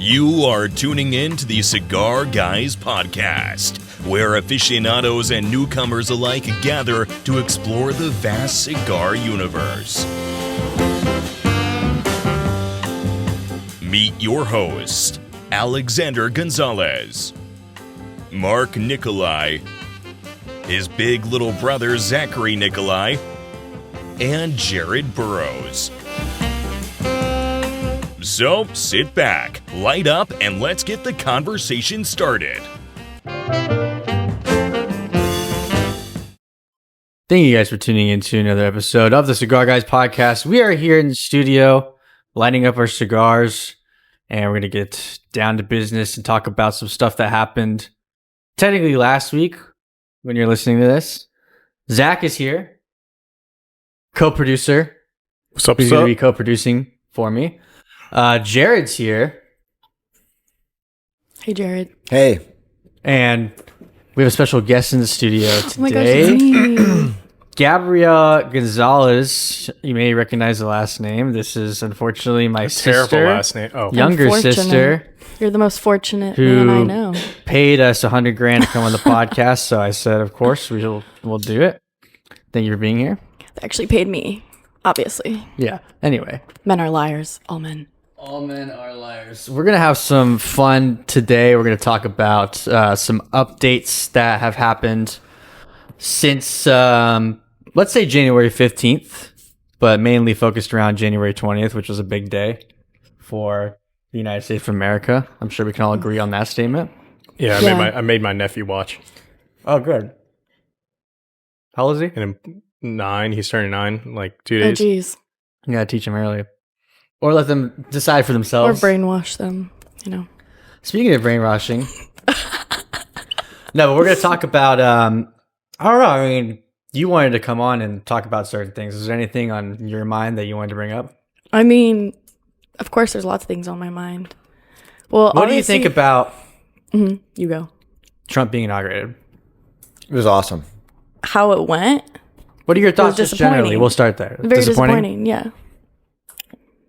You are tuning in to the Cigar Guys Podcast, where aficionados and newcomers alike gather to explore the vast cigar universe. Meet your host, Alexander Gonzalez, Mark Nikollaj, his big little brother Zachary Nikollaj, and Jared Burrows. So sit back, light up, and let's get the conversation started. Thank you guys for tuning in to another episode of the Cigar Guys Podcast. We are here in the studio lighting up our cigars, and we're going to get down to business and talk about some stuff that happened technically last week when you're listening to this. Zach is here, co-producer. What's up, He's going to be co-producing for me. Jared's here. Hey, Jared. Hey. And we have a special guest in the studio today. Oh my gosh, it's me. Gabriela Gonzalez. You may recognize the last name. This is unfortunately my sister. Terrible last name. Oh, younger sister. You're the most fortunate man I know. Paid us $100,000 to come on the podcast, so I said, of course, we'll do it. Thank you for being here. They actually paid me, obviously. Yeah. Anyway. Men are liars. All men. All men are liars. We're going to have some fun today. We're going to talk about some updates that have happened since, let's say January 15th, but mainly focused around January 20th, which was a big day for the United States of America. I'm sure we can all agree on that statement. Yeah, I made my nephew watch. Oh, good. How old is he? And 9. He's turning 9 like 2 days. Oh, jeez. You got to teach him early. Or let them decide for Or themselves. brainwash them, Speaking of brainwashing. No, but we're going to talk about, I don't know, I mean, you wanted to come on and talk about certain things. Is there anything on your mind that you wanted to bring up? I mean, of course, there's lots of things on my mind. Well, what do you think about You go. Trump being inaugurated? It was awesome. How it went? What are your thoughts was just generally? We'll start there. Very disappointing, yeah.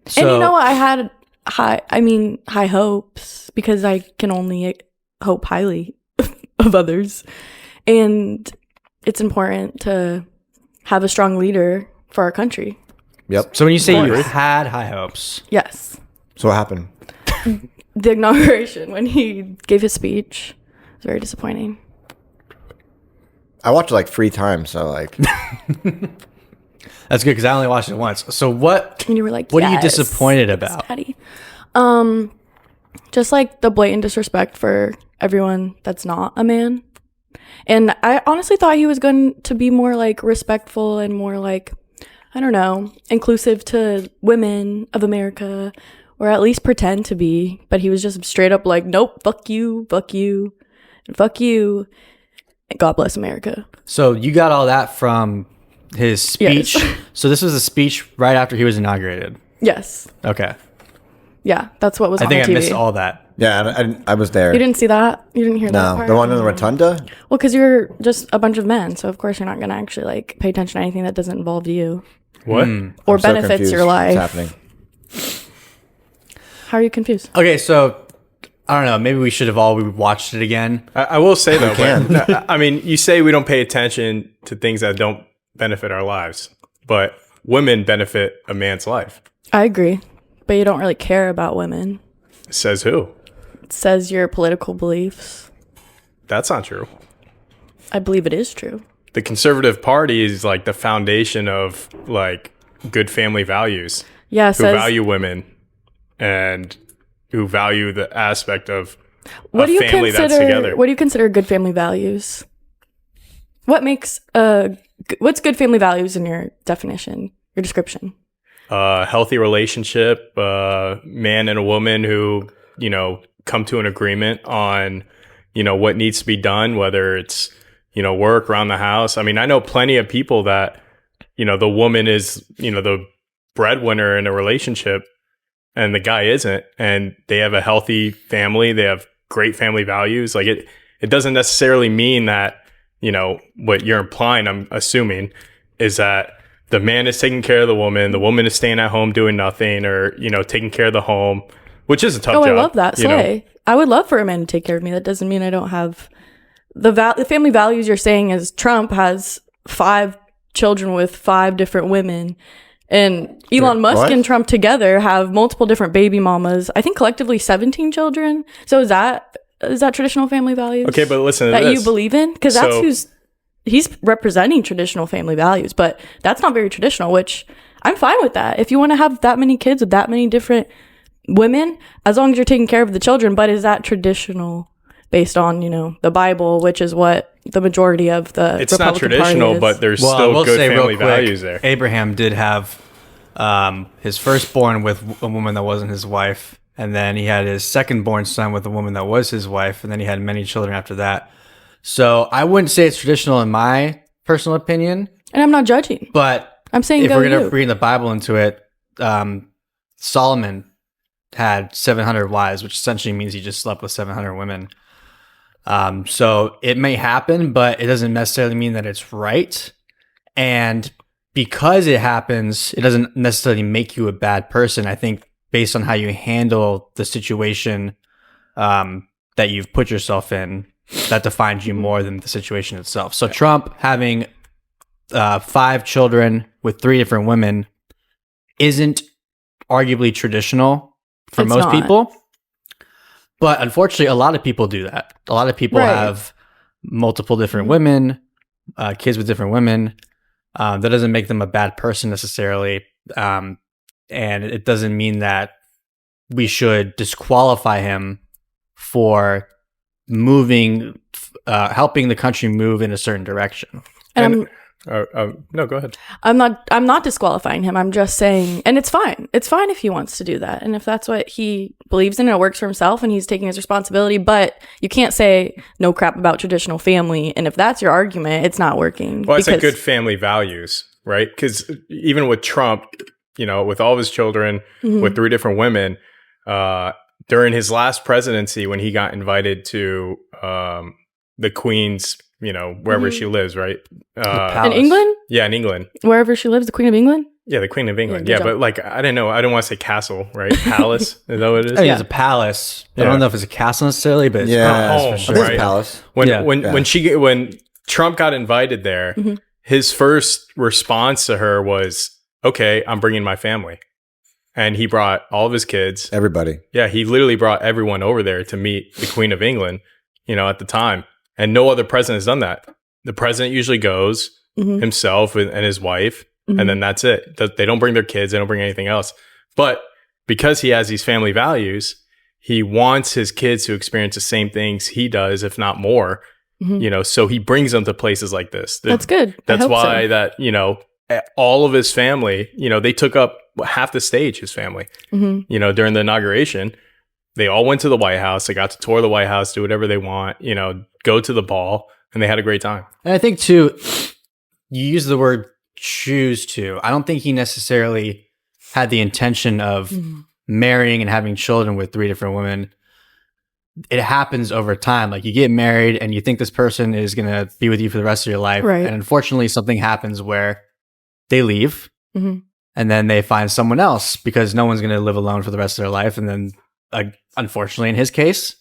So, and you know what? I had high hopes because I can only hope highly of others. And it's important to have a strong leader for our country. Yep. So when you say you had high hopes. Yes. So what happened? The inauguration, when he gave his speech, was very disappointing. I watched it like 3 times, so like... That's good because I only watched it once. So what? And you were like, what are you disappointed about? Daddy. Just like the blatant disrespect for everyone that's not a man. And I honestly thought he was going to be more like respectful and more like, I don't know, inclusive to women of America, or at least pretend to be. But he was just straight up like, nope, fuck you, and fuck you. And God bless America. So you got all that from his speech. Yes. So this was a speech right after he was inaugurated. Yes. Okay. Yeah, that's what was on I think TV. I missed all that. Yeah, I was there. You didn't see that? You didn't hear that No, part? the one in the rotunda? Well, because you're just a bunch of men, so of course you're not going to actually like pay attention to anything that doesn't involve you What? or I'm so benefits confused. your life. What's happening? How are you confused? Okay, so I don't know. Maybe we should have all watched it again. I will say though, can. but, I mean, you say we don't pay attention to things that don't benefit our lives, but women benefit a man's life. I agree, but you don't really care about women. Says who? It says your political beliefs. That's not true. I believe it is true. The Conservative Party is like the foundation of like good family values. Yeah, Who says, value women and who value the aspect of what a do you family consider, that's together. What do you consider good family values? What makes what's good family values in your definition, your description? Healthy relationship, man and a woman who, come to an agreement on, what needs to be done, whether it's, work around the house. I mean, I know plenty of people that, the woman is, the breadwinner in a relationship and the guy isn't, and they have a healthy family. They have great family values. Like it doesn't necessarily mean that, what you're implying, I'm assuming, is that the man is taking care of the woman is staying at home doing nothing, or, taking care of the home. which is a tough Oh, job. I love that. Slay. I would love for a man to take care of me. That doesn't mean I don't have the family values you're saying is Trump has 5 children with 5 different women. And Elon Musk What? and Trump together have multiple different baby mamas. I think collectively 17 children. So is that traditional family values? Okay, but listen to that this. you believe in? Because that's So- he's representing traditional family values, but that's not very traditional, which I'm fine with that. If you want to have that many kids with that many different women, as long as you're taking care of the children, but is that traditional based on, the Bible, which is what the majority of the It's not Republican traditional, Party is. but there's Well, I still will good say real family quick, values there. Abraham did have his firstborn with a woman that wasn't his wife, and then he had his secondborn son with a woman that was his wife, and then he had many children after that. So I wouldn't say it's traditional in my personal opinion, And I'm not judging. but I'm saying if go we're going you. to bring the Bible into it, Solomon had 700 wives, which essentially means he just slept with 700 women. So it may happen, but it doesn't necessarily mean that it's right. And because it happens, it doesn't necessarily make you a bad person. I think based on how you handle the situation that you've put yourself in, that defines you more than the situation itself. So Trump having 5 children with 3 different women isn't arguably traditional for It's most not. people. But unfortunately, a lot of people do that. A lot of people Right. have multiple different women, kids with different women. That doesn't make them a bad person necessarily. And it doesn't mean that we should disqualify him for helping the country move in a certain direction. And No, go ahead. I'm not disqualifying him. I'm just saying, and it's fine. It's fine if he wants to do that. And if that's what he believes in and it works for himself and he's taking his responsibility, but you can't say no crap about traditional family. And if that's your argument, it's not working. Well, I said because- good family values, right? Because even with Trump, with all of his children, with 3 different women, during his last presidency, when he got invited to the Queen's, wherever she lives, right? in Palace. England, Yeah, in England. wherever she lives, the Queen of England. Yeah, the Queen of England. good Yeah, job. but like, I don't know. I don't want to say castle, right? Palace. Is that what it is? I think it's a palace. I Yeah. don't know if it's a castle necessarily, but it's Yeah, palace home, for I sure. think it's Right. Palace. When Trump got invited there, his first response to her was, "Okay, I'm bringing my family," and he brought all of his kids. Everybody. Yeah, he literally brought everyone over there to meet the Queen of England, at the time, and no other president has done that. The president usually goes himself and his wife, and then that's it. They don't bring their kids. They don't bring anything else. But because he has these family values, he wants his kids to experience the same things he does, if not more. So he brings them to places like this. That's good. I That's hope why so. that all of his family, they took up half the stage. His family, during the inauguration, they all went to the White House. They got to tour the White House, do whatever they want. Go to the ball, and they had a great time. And I think too, you use the word choose to. I don't think he necessarily had the intention of marrying and having children with 3 different women. It happens over time. Like you get married and you think this person is going to be with you for the rest of your life. Right. And unfortunately, something happens where they leave Mhm. and then they find someone else because no one's going to live alone for the rest of their life. And then, unfortunately, in his case,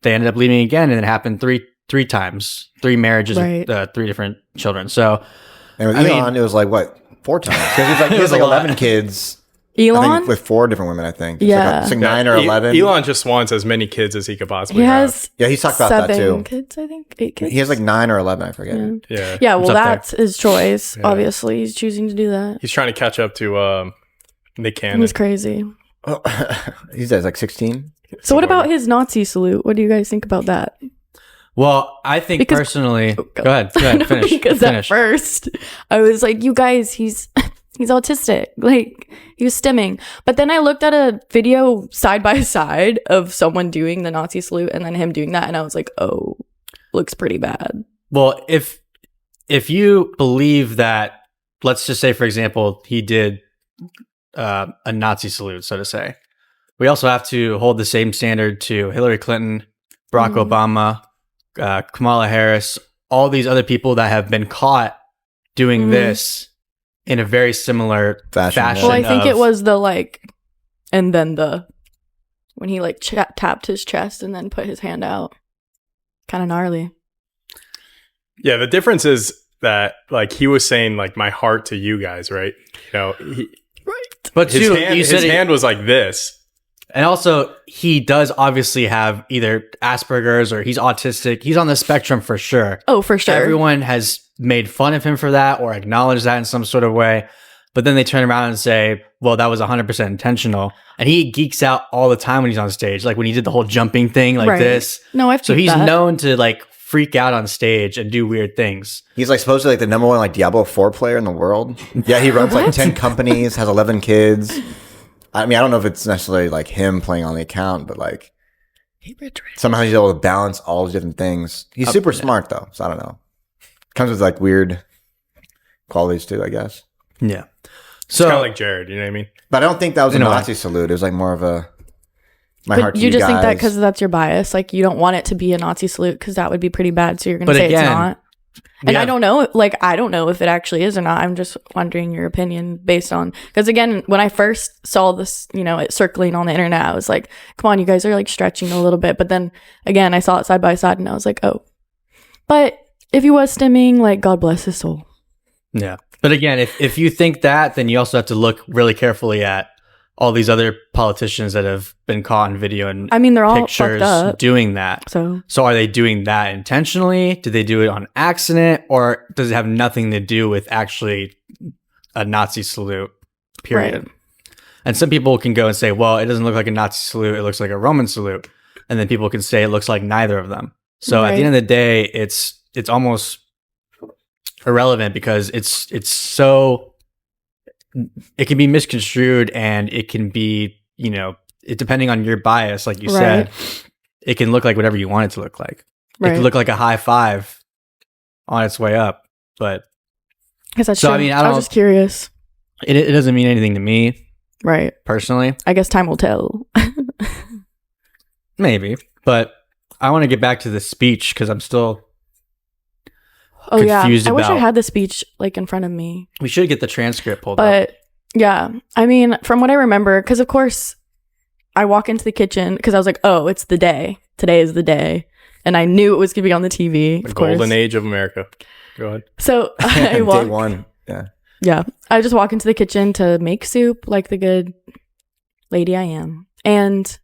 they ended up leaving again, and it happened three times, 3 marriages, Right. with 3 different children. So And with I mean- Elon, it was like, what, 4 times? Because he It was has like a lot. 11 kids. I Elon, think with 4 different women, I think. Yeah. It's like 9 or 11. Elon just wants as many kids as he could possibly he have. has Yeah, he's talked about that 7 too. kids, I think. 8 kids. He has like 9 or 11, I forget. Yeah. Yeah, well, It's up there. that's his choice. Obviously, he's choosing to do that. He's trying to catch up to Nick Cannon. He's crazy. Oh, he's like 16. So, what about his Nazi salute? What do you guys think about that? Well, I think Because- personally, go. go ahead, finish. Because finish. at first, I was like, "You guys, he's autistic." Like he was stimming, but then I looked at a video side by side of someone doing the Nazi salute and then him doing that, and I was like, "Oh, looks pretty bad." Well, if you believe that, let's just say, for example, he did a Nazi salute, so to say, we also have to hold the same standard to Hillary Clinton, Barack Obama, Kamala Harris, all these other people that have been caught doing this in a very similar Fashion, fashion. yeah. Well, I think of- it was the like, and then the when he like tapped his chest and then put his hand out. Kind of gnarly. Yeah, the difference is that like he was saying like my heart to you guys, right? Right. But his too, hand, you said his hand was like this. And also, he does obviously have either Asperger's or he's autistic. He's on the spectrum for sure. Oh, for sure. Everyone has made fun of him for that or acknowledged that in some sort of way. But then they turn around and say, well, that was 100% intentional. And he geeks out all the time when he's on stage. Like when he did the whole jumping thing like this. No, I've So seen he's that. known to like freak out on stage and do weird things. He's like supposedly like the number one like Diablo 4 player in the world. Yeah, he runs like 10 companies, has 11 kids. I mean, I don't know if it's necessarily like him playing on the account, but like somehow he's able to balance all these different things. He's super smart though, so I don't know. Comes with like weird qualities too, I guess. Yeah. It's kind So of like Jared, you know what I mean? But I don't think that was a In a way. Nazi salute. It was like more of a my But heart to you you just guys. think that because that's your bias. Like you don't want it to be a Nazi salute because that would be pretty bad. So you're going to But say again, it's not. we And I have- don't know. Like I don't know if it actually is or not. I'm just wondering your opinion based on because again, when I first saw this, you know, it circling on the internet, I was like, "Come on, you guys are like stretching a little bit." But then again, I saw it side by side, and I was like, "Oh." But if he was stimming, like God bless his soul. Yeah. But again, if you think that, then you also have to look really carefully at all these other politicians that have been caught in video and I mean, they're all pictures fucked up. doing that. So So are they doing that intentionally? Did they do it on accident? Or does it have nothing to do with actually a Nazi salute, period? Right. And some people can go and say, well, it doesn't look like a Nazi salute. It looks like a Roman salute. And then people can say it looks like neither of them. So at the end of the day, it's almost irrelevant because it's so it can be misconstrued and it can be, you know, it depending on your bias, like you said, it can look like whatever you want it to look like. It can look like a high five on its way up, but Because that's So, true. I mean, I I don't- was just curious. it doesn't mean anything to me Right. personally. I guess time will tell. Maybe, but I want to get back to the speech because I'm still. Oh yeah. Confused I wish I about- had the speech like in front of me. We should get the transcript pulled up. But yeah, I mean, from what I remember, because of course I walk into the kitchen because I was like, oh, it's the day. Today is the day. And I knew it was going to be on the TV. The Of course. golden age of America. Go ahead. So I Day walk. one. Yeah. Yeah. I just walk into the kitchen to make soup like the good lady I am. And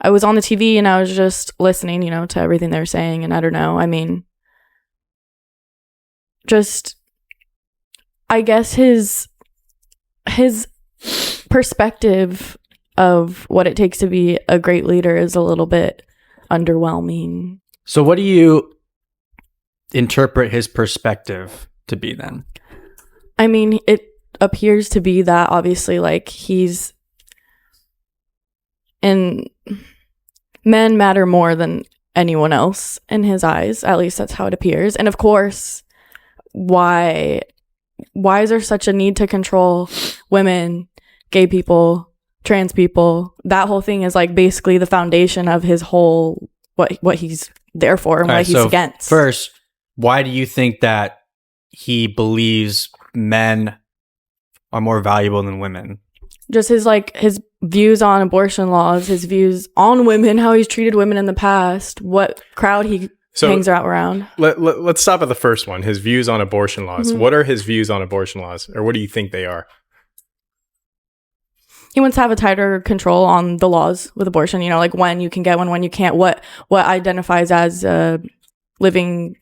I was on the TV and I was just listening, you know, to everything they were saying. And I don't know. I mean, just, I guess his perspective of what it takes to be a great leader is a little bit underwhelming. So what do you interpret his perspective to be then? I mean, it appears to be that obviously, like, he's in men matter more than anyone else in his eyes. At least that's how it appears. And of course, why is there such a need to control women, gay people, trans people? That whole thing is like basically the foundation of his whole what he's there for and All what right, he's so against. First, why do you think that he believes men are more valuable than women? Just his views on abortion laws, his views on women, how he's treated women in the past, what crowd he hangs out around. Let's stop at the first one. His views on abortion laws. Mhm. What are his views on abortion laws, or what do you think they are? He wants to have a tighter control on the laws with abortion, you know, like when you can get one, when you can't, what identifies as a living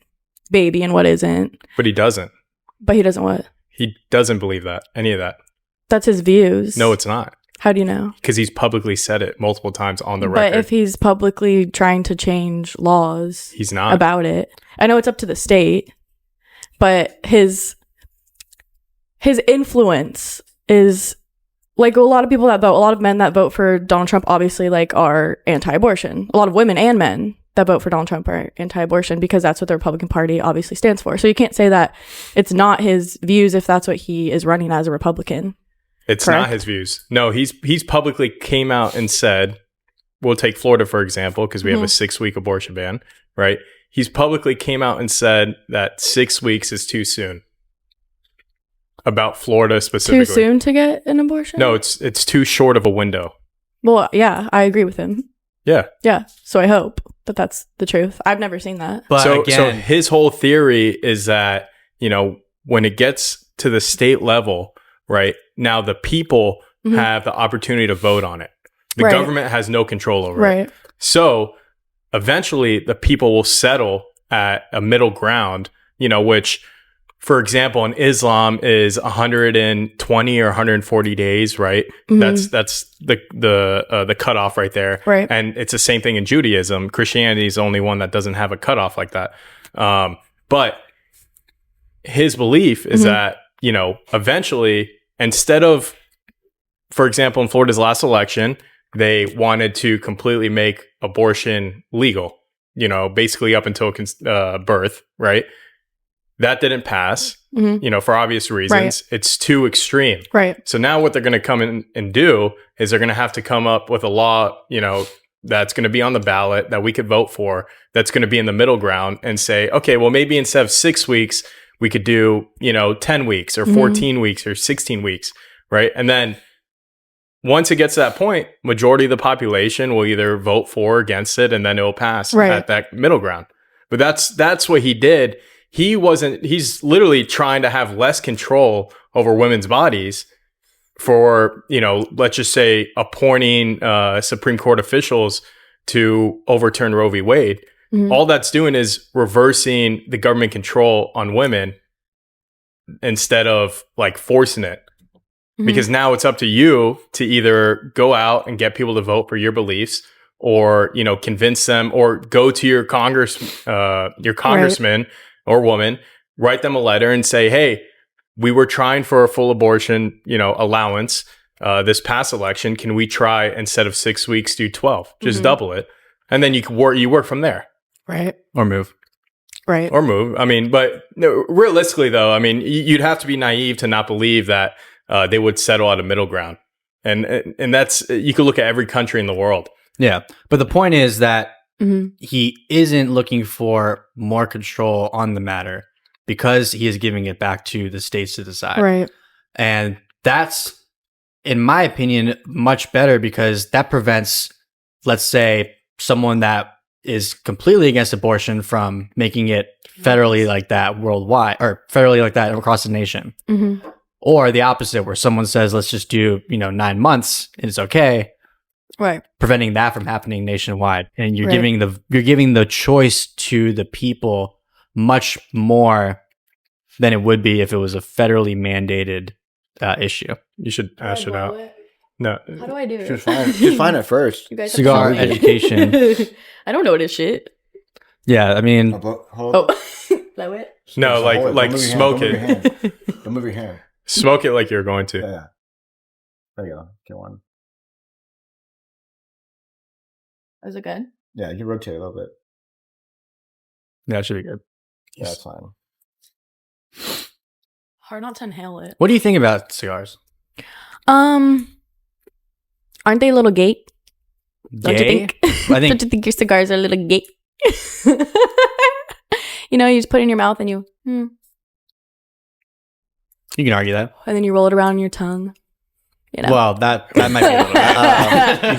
baby and what isn't. But he doesn't. But he doesn't what? He doesn't believe that, any of that. That's his views. No, it's not. How do you know? Because he's publicly said it multiple times on the record. But if he's publicly trying to change laws He's not. about it, I know it's up to the state, but his influence is like a lot of people that vote, a lot of men that vote for Donald Trump obviously like are anti-abortion. A lot of women and men that vote for Donald Trump are anti-abortion because that's what the Republican Party obviously stands for. So you can't say that it's not his views if that's what he is running as a Republican. It's Correct? not his views. No, he's publicly came out and said, we'll take Florida, for example, because we have a 6-week abortion ban, right? He's publicly came out and said that 6 weeks is too soon. About Florida specifically. Too soon to get an abortion? No, it's too short of a window. Well, yeah, I agree with him. Yeah. Yeah. So I hope that that's the truth. I've never seen that. But So again, his whole theory is that, when it gets to the state level, right, now the people have the opportunity to vote on it. The Right. government has no control over it. Right. So eventually the people will settle at a middle ground, which, for example, in Islam is 120 or 140 days, right? That's the cutoff right there. Right. And it's the same thing in Judaism. Christianity is the only one that doesn't have a cutoff like that. But his belief is that, eventually, instead of, for example, in Florida's last election, they wanted to completely make abortion legal, basically up until birth, right? That didn't pass, for obvious reasons. Right. It's too extreme. Right. So now what they're going to come in and do is they're going to have to come up with a law, that's going to be on the ballot that we could vote for, that's going to be in the middle ground and say, okay, well, maybe instead of 6 weeks, we could do, 10 weeks or 14 weeks or 16 weeks, right? And then once it gets to that point, majority of the population will either vote for or against it, and then it'll pass at that middle ground. But that's what he did. He's literally trying to have less control over women's bodies for, let's just say appointing Supreme Court officials to overturn Roe v. Wade. All that's doing is reversing the government control on women instead of like forcing it. Because now it's up to you to either go out and get people to vote for your beliefs, or convince them, or go to your congressman or woman, write them a letter and say, hey, we were trying for a full abortion allowance this past election. Can we try, instead of 6 weeks, do 12? Just double it, and then you work from there. Right. or move. Right. Or move. I mean, but no, realistically, though, I mean, you'd have to be naive to not believe that they would settle at a middle ground. And that's, you could look at every country in the world. Yeah. But the point is that he isn't looking for more control on the matter because he is giving it back to the states to decide. Right. And that's, in my opinion, much better because that prevents, let's say, someone that is completely against abortion from making it federally like that worldwide, or federally like that across the nation. Or the opposite, where someone says, let's just do, 9 months and it's okay. Right. Preventing that from happening nationwide. And you're Right. giving the choice to the people much more than it would be if it was a federally mandated issue. You should hash it out. No. How do I do it? Just find it first. You guys have Cigar to show me. Education. I don't know this shit. Yeah, I mean, Oh, blow it. No, like smoke it. Don't move your hand. Smoke it like you're going to. Yeah. There you go. Get one. Is it good? Yeah, you can rotate it a little bit. that should be good. Yeah, that's fine. Hard not to inhale it. What do you think about cigars? Aren't they a little gay? Don't you Gay? think? I think Don't you think your cigars are a little gay? You just put it in your mouth and you you can argue that. and then you roll it around on your tongue. Well, that might be a little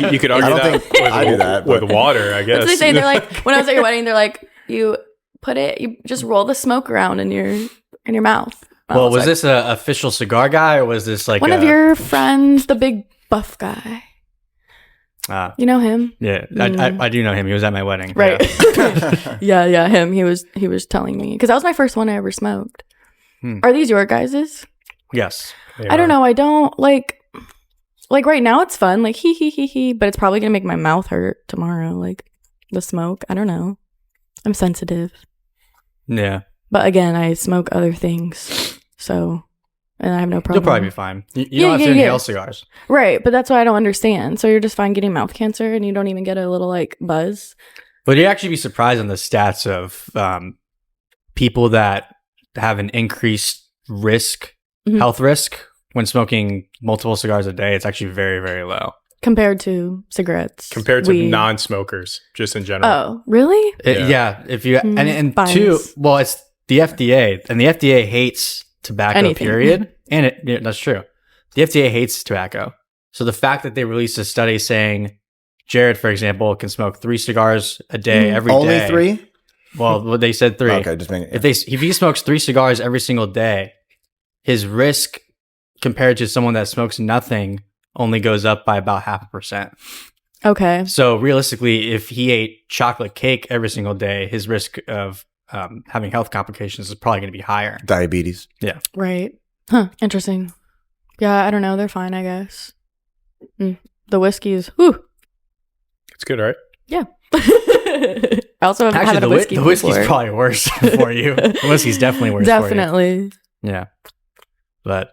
bit. You could argue I don't that think I do that, with but- water, I guess. That's what they say. They're like, when I was at your wedding, they're like, you just roll the smoke around in your mouth. Well, was this an official cigar guy or was this like one of your friends, the big buff guy? You know him? Yeah, I do know him. He was at my wedding. Right. Yeah. yeah, him. He was telling me because that was my first one I ever smoked. Are these your guys's? Yes. Yeah. I don't know. I don't like right now it's fun, like he, but it's probably gonna make my mouth hurt tomorrow, like the smoke. I don't know. I'm sensitive. Yeah. But again, I smoke other things, so and I have no problem. You'll probably be fine. You Yeah, don't have to yeah, inhale yeah. cigars. Right, but that's what I don't understand. So you're just fine getting mouth cancer and you don't even get a little like buzz. But you'd actually be surprised on the stats of people that have an increased risk, health risk, when smoking multiple cigars a day. It's actually very, very low. Compared to cigarettes. Compared to weed. non-smokers, just in general. Oh, really? Yeah. If you and bias. two, well, it's the FDA, and the FDA hates tobacco. Anything. Period, and that's true. The FDA hates tobacco, So the fact that they released a study saying Jared, for example, can smoke 3 cigars a day every day. Only 3? Well, they said 3. Okay, just making it. If he smokes 3 cigars every single day, his risk compared to someone that smokes nothing only goes up by about 0.5%. Okay. So realistically, if he ate chocolate cake every single day, his risk of having health complications is probably going to be higher. Diabetes. Yeah. Right. Huh. Interesting. Yeah, I don't know. They're fine, I guess. The whiskeys. Whew. It's good, right? Yeah. I also haven't had a whiskey the whiskey's before. probably worse for you. The whiskey's definitely worse for you. Definitely. Yeah. But,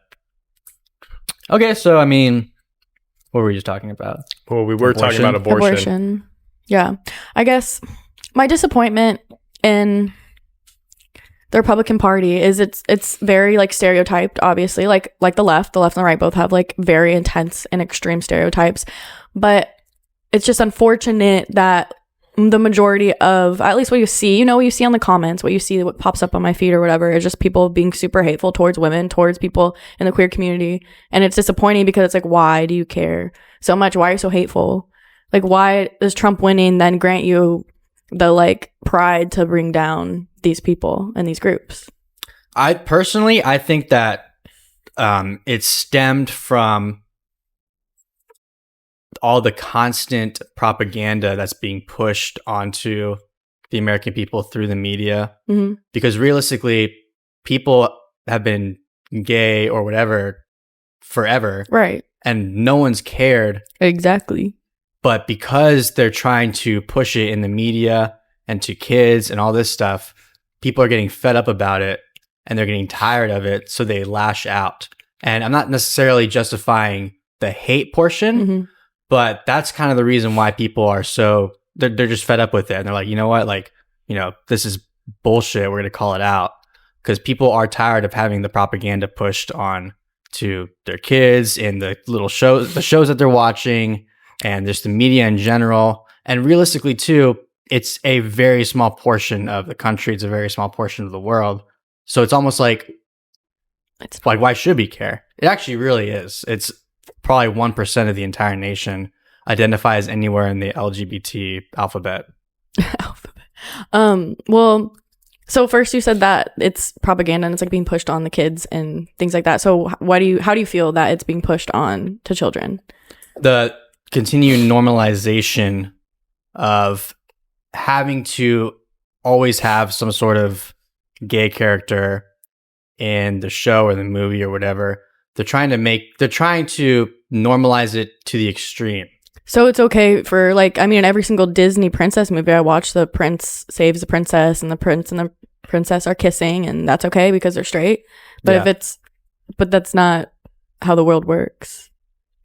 okay, so, I mean, what were we just talking about? Well, we were talking about abortion. Yeah. I guess my disappointment in the Republican Party is it's very like stereotyped, obviously. Like the left and the right both have like very intense and extreme stereotypes. But it's just unfortunate that the majority of, at least what you see, what you see on the comments, what pops up on my feed or whatever, is just people being super hateful towards women, towards people in the queer community. And it's disappointing because it's like, why do you care so much? Why are you so hateful? Like, why does Trump winning then grant you the like pride to bring down these people and these groups? I think that it stemmed from all the constant propaganda that's being pushed onto the American people through the media. Mm-hmm. Because realistically, people have been gay or whatever forever. Right. And no one's cared. Exactly. But because they're trying to push it in the media and to kids and all this stuff, people are getting fed up about it and they're getting tired of it. So they lash out. And I'm not necessarily justifying the hate portion. Mm-hmm. But that's kind of the reason why people are they're just fed up with it. And they're like, you know what? Like, this is bullshit. We're going to call it out. Because people are tired of having the propaganda pushed on to their kids and the shows that they're watching and just the media in general. And realistically, too, it's a very small portion of the country. It's a very small portion of the world. So it's almost like, why should we care? It actually really is. It's probably 1% of the entire nation identifies anywhere in the LGBT alphabet. Well, so first you said that it's propaganda and it's like being pushed on the kids and things like that. So how do you feel that it's being pushed on to children? The continued normalization of having to always have some sort of gay character in the show or the movie or whatever. They're trying to normalize it to the extreme. So it's okay for in every single Disney princess movie I watch, the prince saves the princess and the prince and the princess are kissing and that's okay because they're straight. But but that's not how the world works.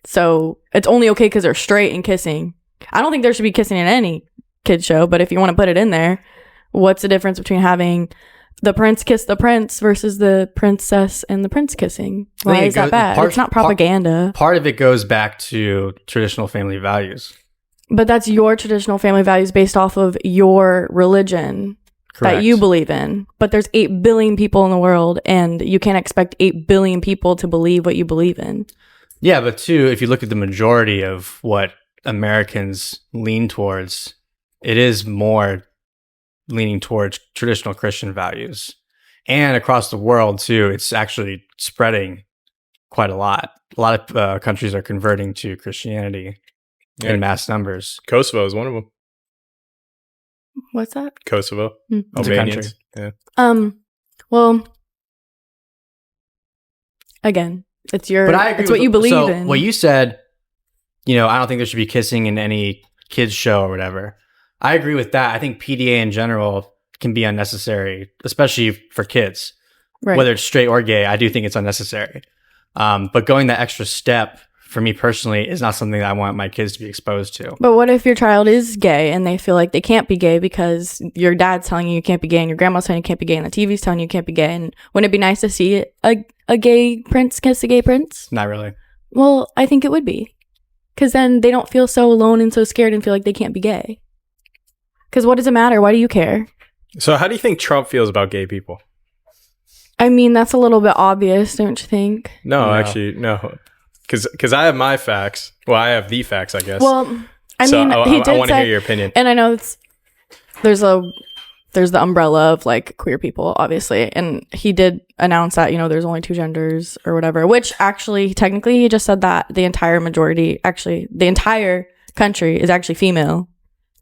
So it's only okay because they're straight and kissing. I don't think there should be kissing in any kid show, but if you want to put it in there, what's the difference between having the prince kiss the prince versus the princess and the prince kissing? Why is that bad? It's not propaganda. Part of it goes back to traditional family values. But that's your traditional family values based off of your religion. Correct. That you believe in. But there's 8 billion people in the world, and you can't expect 8 billion people to believe what you believe in. Yeah, but too, if you look at the majority of what Americans lean towards, it is more leaning towards traditional Christian values. And across the world, too, it's actually spreading quite a lot. A lot of countries are converting to Christianity in mass numbers. Kosovo is one of them. What's that? Kosovo. Albanians. Yeah. Well, again, it's what you believe in. What you said, I don't think there should be kissing in any kids show or whatever. I agree with that. I think PDA in general can be unnecessary, especially for kids. Right. Whether it's straight or gay, I do think it's unnecessary. But going that extra step, for me personally, is not something that I want my kids to be exposed to. But what if your child is gay and they feel like they can't be gay because your dad's telling you can't be gay and your grandma's telling you can't be gay and the TV's telling you can't be gay? And wouldn't it be nice to see a gay prince kiss a gay prince? Not really. Well, I think it would be. Because then they don't feel so alone and so scared and feel like they can't be gay. Because what does it matter? Why do you care? So how do you think Trump feels about gay people? I mean, that's a little bit obvious, don't you think? No, actually, no. Because I have my facts. Well, I have the facts, I guess. Well, I mean, I want to hear your opinion. And I know there's the umbrella of like queer people, obviously, and he did announce that there's only 2 genders or whatever. Which actually, technically, he just said that the entire country is actually female,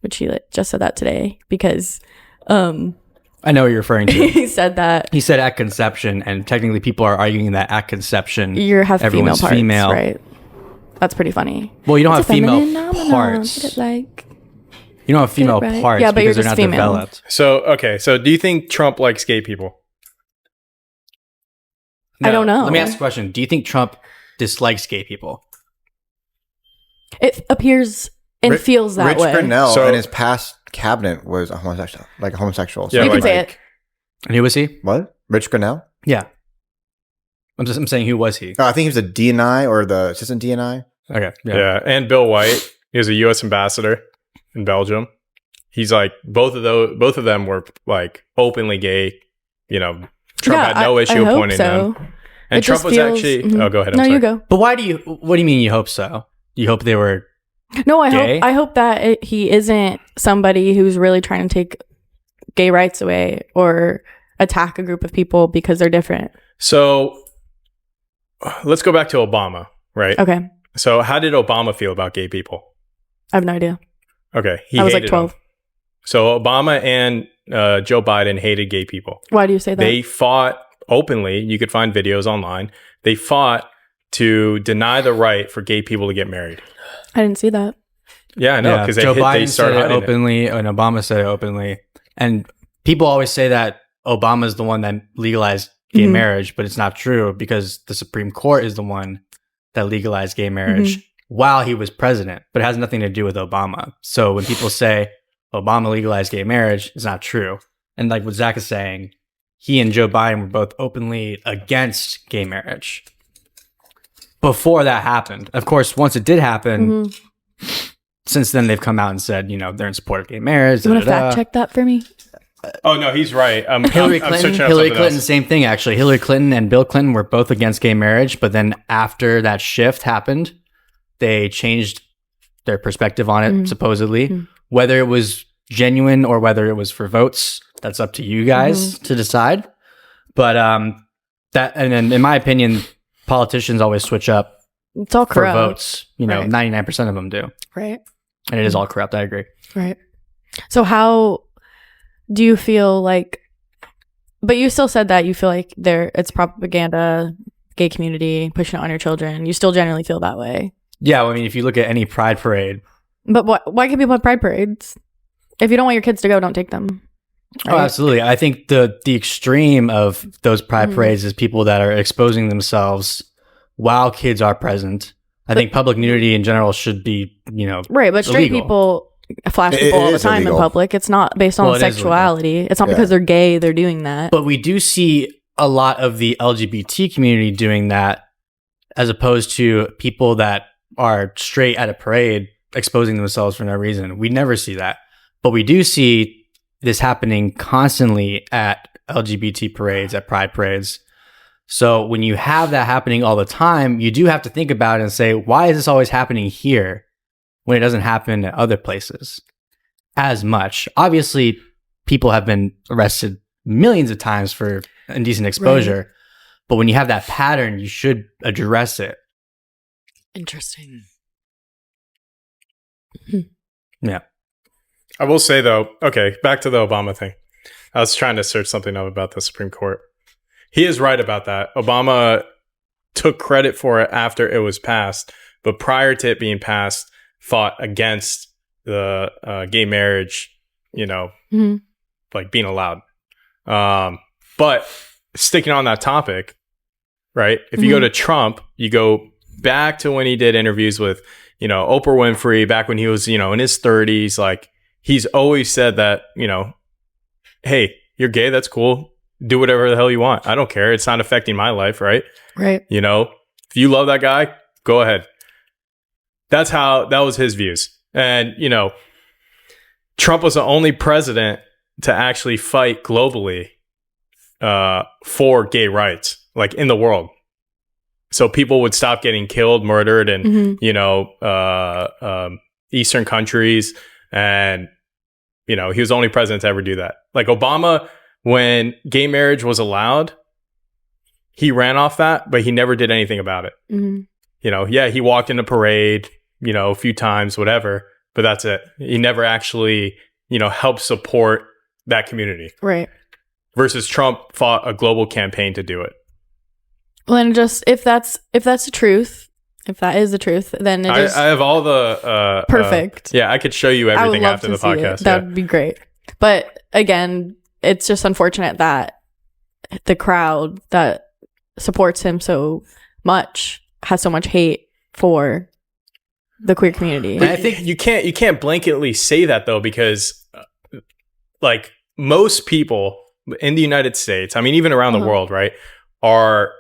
which he just said that today because. I know what you're referring to. He said that. He said at conception, and technically people are arguing that at conception, you have everyone's female parts, right? That's pretty funny. Well, you don't It's have a female feminine parts. Get it, like, You don't have female right. parts Yeah, but you're because they're just not female. developed. So do you think Trump likes gay people? I don't know. Let me ask a question. Do you think Trump dislikes gay people? it appears and feels that Rich way. Grinnell So- in his past cabinet was a homosexual. Yeah, You can like- say it. And who was he? What? Rich Grinnell? Yeah. I'm saying who was he? I think he was the DNI or the assistant DNI. Okay. Yeah. And Bill White, he was a U.S. ambassador in Belgium. He's like both of them were like openly gay. Trump Yeah, had no I issue hope appointing so. them. And It Trump just was feels- actually. mhm. Oh, go ahead. I'm No, sorry. you go. But what do you mean you hope so? You hope they were No, Gay? I hope that he isn't somebody who's really trying to take gay rights away or attack a group of people because they're different. So let's go back to Obama, right? Okay. So how did Obama feel about gay people? I have no idea. Okay. I was like hated 12. them. So Obama and Joe Biden hated gay people. Why do you say that? They fought openly. You could find videos online. They fought to deny the right for gay people to get married. I didn't see that. Yeah, I know, because Joe they Biden started said it hiding it. openly and Obama said it openly. And people always say that Obama's the one that legalized gay Mhm. marriage, but it's not true because the Supreme Court is the one that legalized gay marriage Mm-hmm. while he was president, but it has nothing to do with Obama. So when people say Obama legalized gay marriage, it's not true. And like what Zach is saying, he and Joe Biden were both openly against gay marriage before that happened. Of course, once it did happen, Mhm. since then they've come out and said, they're in support of gay marriage. You want to da-da-da. fact check that for me? Oh, no, he's right. Hillary I'm Clinton, searching up Hillary something Clinton, else. same thing actually. Hillary Clinton and Bill Clinton were both against gay marriage, but then after that shift happened, they changed their perspective on it, Mhm. supposedly. Mhm. Whether it was genuine or whether it was for votes, that's up to you guys to decide. But that, and then in my opinion, politicians always switch up It's all for corrupt. votes. Right. 99% of them do, Right. and it is all corrupt. I agree. Right. So how do you feel like, but you still said that you feel like it's propaganda, gay community, pushing it on your children. You still generally feel that way. Yeah, well, I mean, if you look at any pride parade, But why can people have pride parades? If you don't want your kids to go, don't take them. oh, Right? absolutely. I think the extreme of those pride Mhm. parades is people that are exposing themselves while kids are present. I think public nudity in general should be, Right, but straight illegal. people flash It people all the is time illegal. in public. It's not based Well, on it is illegal. sexuality. It's not Yeah. because they're gay they're doing that. but we do see a lot of the LGBT community doing that as opposed to people that are straight at a parade exposing themselves for no reason. We never see that. But we do see this happening constantly at LGBT parades, at pride parades. So when you have that happening all the time, you do have to think about it and say, why is this always happening here when it doesn't happen at other places as much? Obviously, people have been arrested millions of times for indecent exposure. But when you have that pattern, you should address it. Interesting. Yeah. I will say, though, okay, back to the Obama thing. I was trying to search something up about the Supreme Court. He is right about that. Obama took credit for it after it was passed, but prior to it being passed, fought against the gay marriage, Mhm. like being allowed. But sticking on that topic, right? If you go to Trump, you go back to when he did interviews with, Oprah Winfrey, back when he was, in his 30s, like he's always said that, hey, you're gay. That's cool. Do whatever the hell you want. I don't care. It's not affecting my life, right? Right. If you love that guy, go ahead. That was his views. And, Trump was the only president to actually fight globally for gay rights, like in the world. so people would stop getting killed, murdered in, Eastern countries. And, he was the only president to ever do that. Like Obama, when gay marriage was allowed, he ran off that, but he never did anything about it. He walked in a parade, a few times, whatever, but that's it. He never actually, helped support that community. Right. Versus Trump fought a global campaign to do it. Well, and just if that's the truth, if that is the truth, then it is. I have all the perfect. I could show you everything after the podcast. That would be great. But again, it's just unfortunate that the crowd that supports him so much has so much hate for the queer community. But I think you can't blanketly say that though, because like most people in the United States, I mean, even around the world, right, are,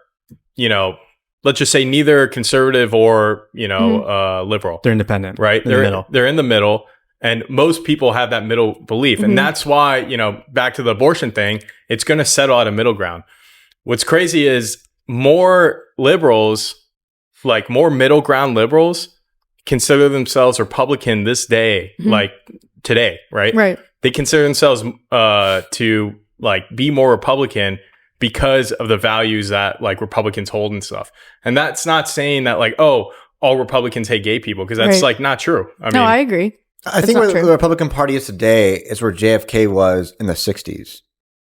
let's just say neither conservative or, liberal. They're independent. Right? They're in the middle. And most people have that middle belief. And that's why, back to the abortion thing, it's going to settle at a middle ground. What's crazy is more liberals, like more middle ground liberals, consider themselves Republican this day, like today, right? Right. They consider themselves to like be more Republican because of the values that like Republicans hold and stuff. And that's not saying that like, oh, all Republicans hate gay people, because that's like not true. I agree. I think where the Republican Party is today is where JFK was in the 60s.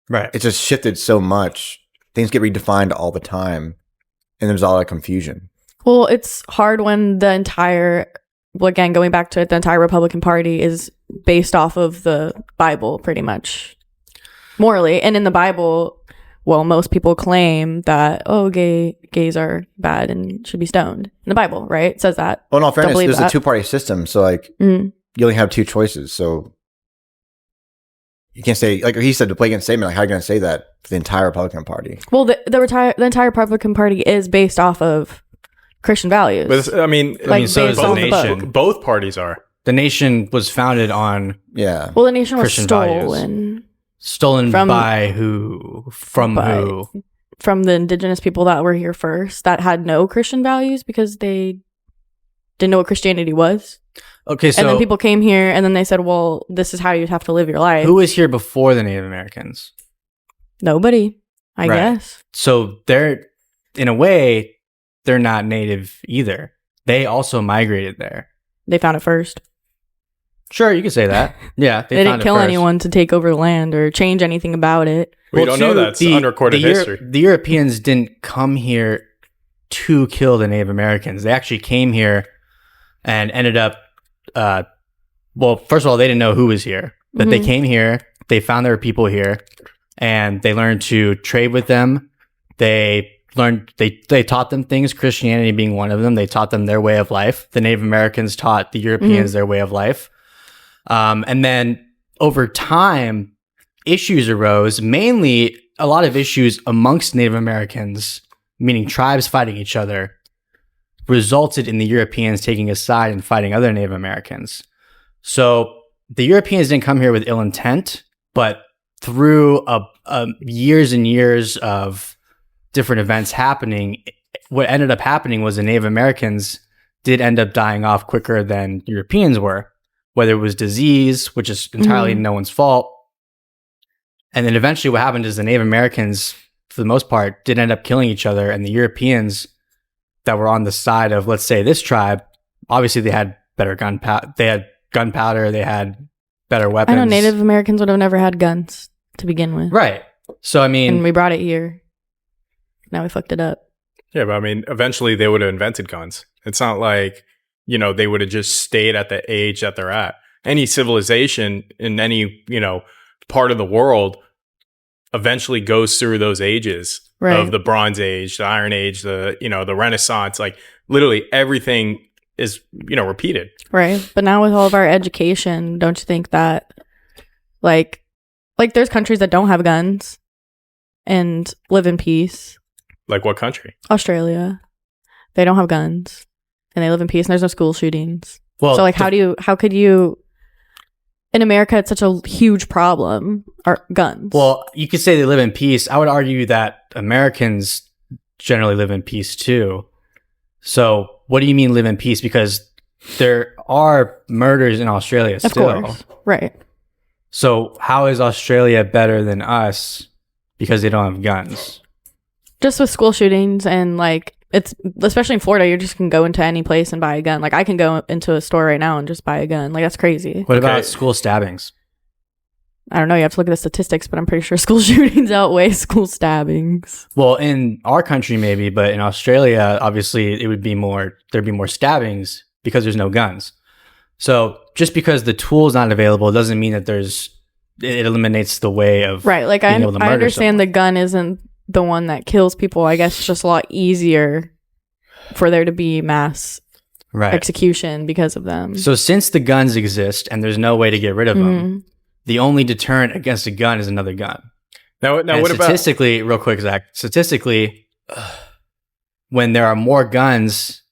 Right. It just shifted so much. Things get redefined all the time. And there's all that confusion. Well, it's hard when the entire, again, going back to it, the entire Republican Party is based off of the Bible, pretty much, morally. And in the Bible, well, most people claim that, gays are bad and should be stoned. In the Bible, right? It says that. Well, in all fairness, there's a two-party system. So, like, you only have two choices. So, you can't say, like he said, the blatant statement, like, how are you going to say that for the entire Republican Party? Well, the entire Republican Party is based off of Christian values. But so is the nation. Both parties are. The nation was founded on Well, the nation was Christian stolen. Values. Stolen by who? From who? From the indigenous people that were here first that had no Christian values because they didn't know what Christianity was. Okay, so and then people came here and then they said, well, this is how you have to live your life. Who was here before the Native Americans? Nobody, I guess. So they're, in a way, they're not native either. They also migrated there. They found it first. Sure, you could say that. Yeah, they didn't kill anyone to take over the land or change anything about it. We don't know. That's unrecorded history. The Europeans didn't come here to kill the Native Americans. They actually came here and ended up, first of all, they didn't know who was here. But they came here, they found there were people here, and they learned to trade with them. They taught them things, Christianity being one of them. They taught them their way of life. The Native Americans taught the Europeans their way of life. And then over time, issues arose, mainly a lot of issues amongst Native Americans, meaning tribes fighting each other, resulted in the Europeans taking a side and fighting other Native Americans. So the Europeans didn't come here with ill intent, but through years and years of different events happening, what ended up happening was the Native Americans did end up dying off quicker than Europeans were, whether it was disease, which is entirely no one's fault. And then eventually what happened is the Native Americans, for the most part, did end up killing each other, and the Europeans that were on the side of, let's say, this tribe, obviously they had better gunpowder, they had better weapons. I know Native Americans would have never had guns to begin with. Right. So, I mean... And we brought it here. Now we fucked it up. Yeah, but I mean, eventually they would have invented guns. It's not like, they would have just stayed at the age that they're at. Any civilization in any, part of the world eventually goes through those ages of the Bronze Age, the Iron Age, the Renaissance. Like literally everything is, repeated. Right. But now with all of our education, don't you think that like there's countries that don't have guns and live in peace? Like what country? Australia. They don't have guns and they live in peace and there's no school shootings. Well, so like how could you in America, it's such a huge problem, are guns. Well, you could say they live in peace. I would argue that Americans generally live in peace too. So what do you mean live in peace? Because there are murders in Australia still. Of course. Right. So how is Australia better than us because they don't have guns? Just with school shootings and like it's especially in Florida, you just can go into any place and buy a gun. Like I can go into a store right now and just buy a gun. Like that's crazy. What about school stabbings? I don't know. You have to look at the statistics, but I'm pretty sure school shootings outweigh school stabbings. Well, in our country maybe, but in Australia, obviously there'd be more stabbings because there's no guns. So just because the tool's not available doesn't mean that it eliminates the way of right. Like I understand the gun isn't the one that kills people. I guess it's just a lot easier for there to be mass execution because of them. So since the guns exist and there's no way to get rid of them, the only deterrent against a gun is another gun. Now what statistically, real quick, Zach, when there are more guns,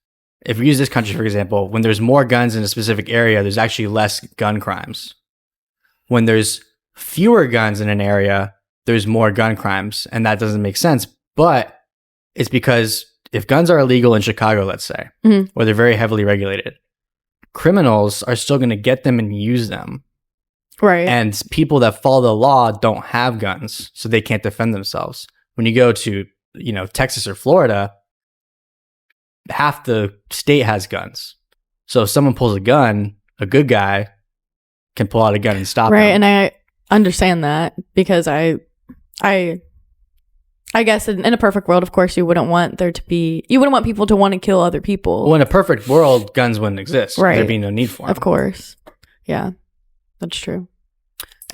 if we use this country, for example, when there's more guns in a specific area, there's actually less gun crimes. When there's fewer guns in an area, there's more gun crimes. And that doesn't make sense. But it's because if guns are illegal in Chicago, let's say, or they're very heavily regulated, criminals are still going to get them and use them. Right. And people that follow the law don't have guns, so they can't defend themselves. When you go to, Texas or Florida, half the state has guns. So if someone pulls a gun, a good guy can pull out a gun and stop them. Right, and I understand that because I guess in a perfect world, of course, you wouldn't want people to want to kill other people. Well, in a perfect world, guns wouldn't exist. Right. There'd be no need for them. Of course. Yeah, that's true.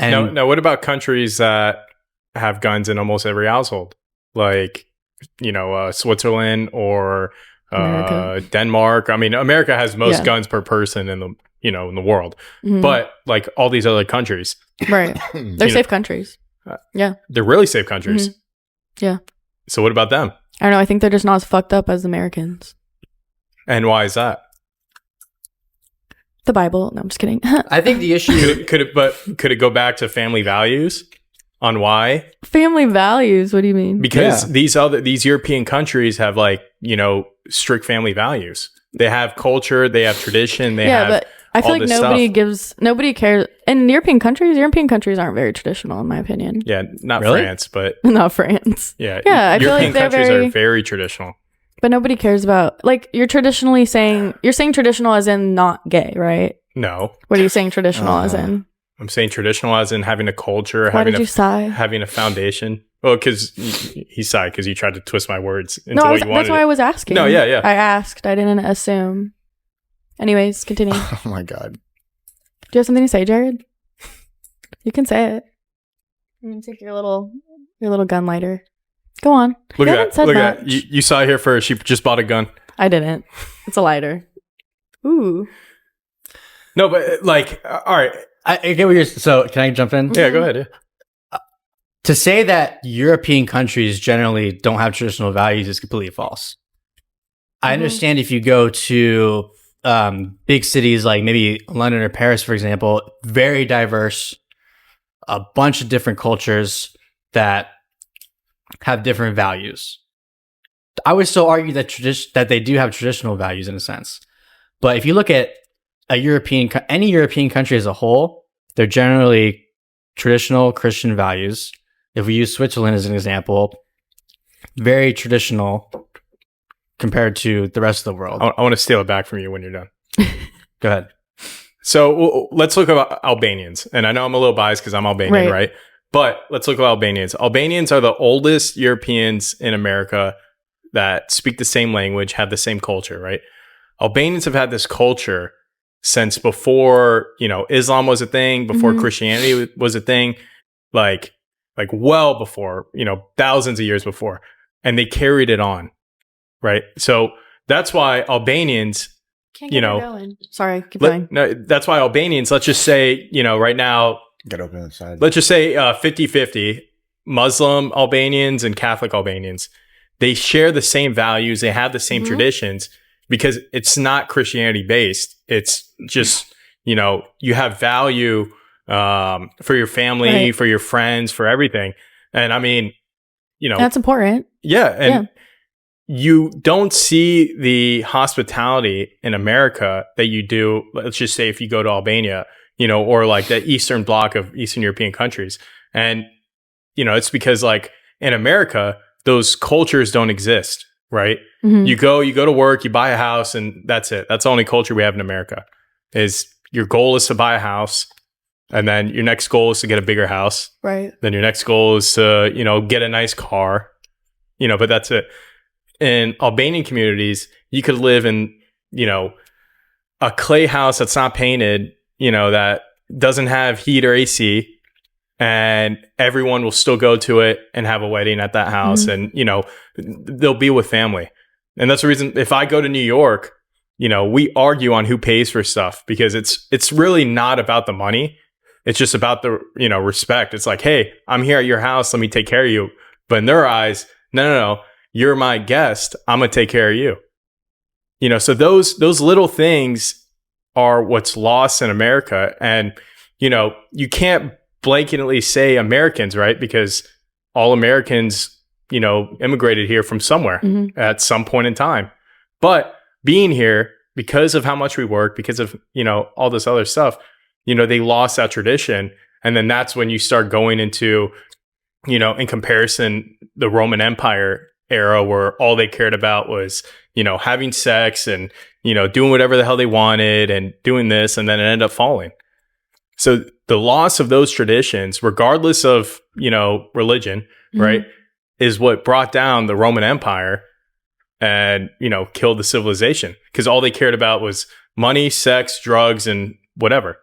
And now, what about countries that have guns in almost every household? Like, Switzerland or Denmark. I mean, America has most guns per person in the world. But like all these other countries. Right. They're safe countries. Yeah. They're really safe countries. Yeah. So what about them? I don't know. I think they're just not as fucked up as Americans. And why is that? The Bible. No, I'm just kidding. I think the issue could it go back to family values on why? Family values? What do you mean? Because these European countries have strict family values. They have culture, they have tradition, but I feel like nobody cares. In European countries aren't very traditional in my opinion. Yeah, not really? France, but not France. Yeah. I feel European like countries are very traditional. But nobody cares about, like, you're saying traditional as in not gay, right? No. What are you saying traditional as in? I'm saying traditional as in having a culture, Why did you sigh? having a foundation. Well, because he sighed because you tried to twist my words into what you wanted. That's why I was asking. No, yeah. I asked. I didn't assume. Anyways, continue. Oh my God. Do you have something to say, Jared? You can say it. You can take your little gun lighter. Go on. Look at that. You saw it here first. She just bought a gun. I didn't. It's a lighter. Ooh. No, but all right. I get what you're... So can I jump in? Yeah, go ahead. Yeah. To say that European countries generally don't have traditional values is completely false. I understand if you go to big cities like maybe London or Paris, for example, very diverse, a bunch of different cultures that have different values. I would still argue that they do have traditional values in a sense. But if you look at any European country as a whole, they're generally traditional Christian values. If we use Switzerland as an example, very traditional compared to the rest of the world. I want to steal it back from you when you're done. Go ahead. So let's look at Albanians. And I know I'm a little biased because I'm Albanian, right? But let's look at Albanians. Albanians are the oldest Europeans in America that speak the same language, have the same culture, right? Albanians have had this culture since before, Islam was a thing, before Christianity was a thing, like well before, thousands of years before. And they carried it on, right? So that's why Albanians, Can't get going. Sorry, keep going. No, that's why Albanians, let's just say, right now, Get open inside. let's just say 50-50, Muslim Albanians and Catholic Albanians. They share the same values. They have the same traditions because it's not Christianity based. It's just, you have value for your family, for your friends, for everything. And I mean, that's important. Yeah. And, you don't see the hospitality in America that you do, let's just say if you go to Albania, or like the Eastern bloc of Eastern European countries. And, it's because like in America, those cultures don't exist, right? Mm-hmm. You go to work, you buy a house, and that's it. That's the only culture we have in America is your goal is to buy a house. And then your next goal is to get a bigger house. Right. Then your next goal is to, get a nice car, but that's it. In Albanian communities, you could live in, a clay house that's not painted, that doesn't have heat or AC, and everyone will still go to it and have a wedding at that house. Mm-hmm. And, they'll be with family. And that's the reason if I go to New York, we argue on who pays for stuff because it's really not about the money. It's just about the, respect. It's like, hey, I'm here at your house. Let me take care of you. But in their eyes, no. You're my guest. I'm going to take care of you. So those little things are what's lost in America. And, you can't blanketly say Americans, right? Because all Americans, immigrated here from somewhere at some point in time. But being here, because of how much we work, because of, all this other stuff, they lost that tradition. And then that's when you start going into, in comparison, the Roman Empire era where all they cared about was, having sex and, doing whatever the hell they wanted and doing this. And then it ended up falling. So the loss of those traditions, regardless of, religion, right, is what brought down the Roman Empire and, killed the civilization because all they cared about was money, sex, drugs, and whatever.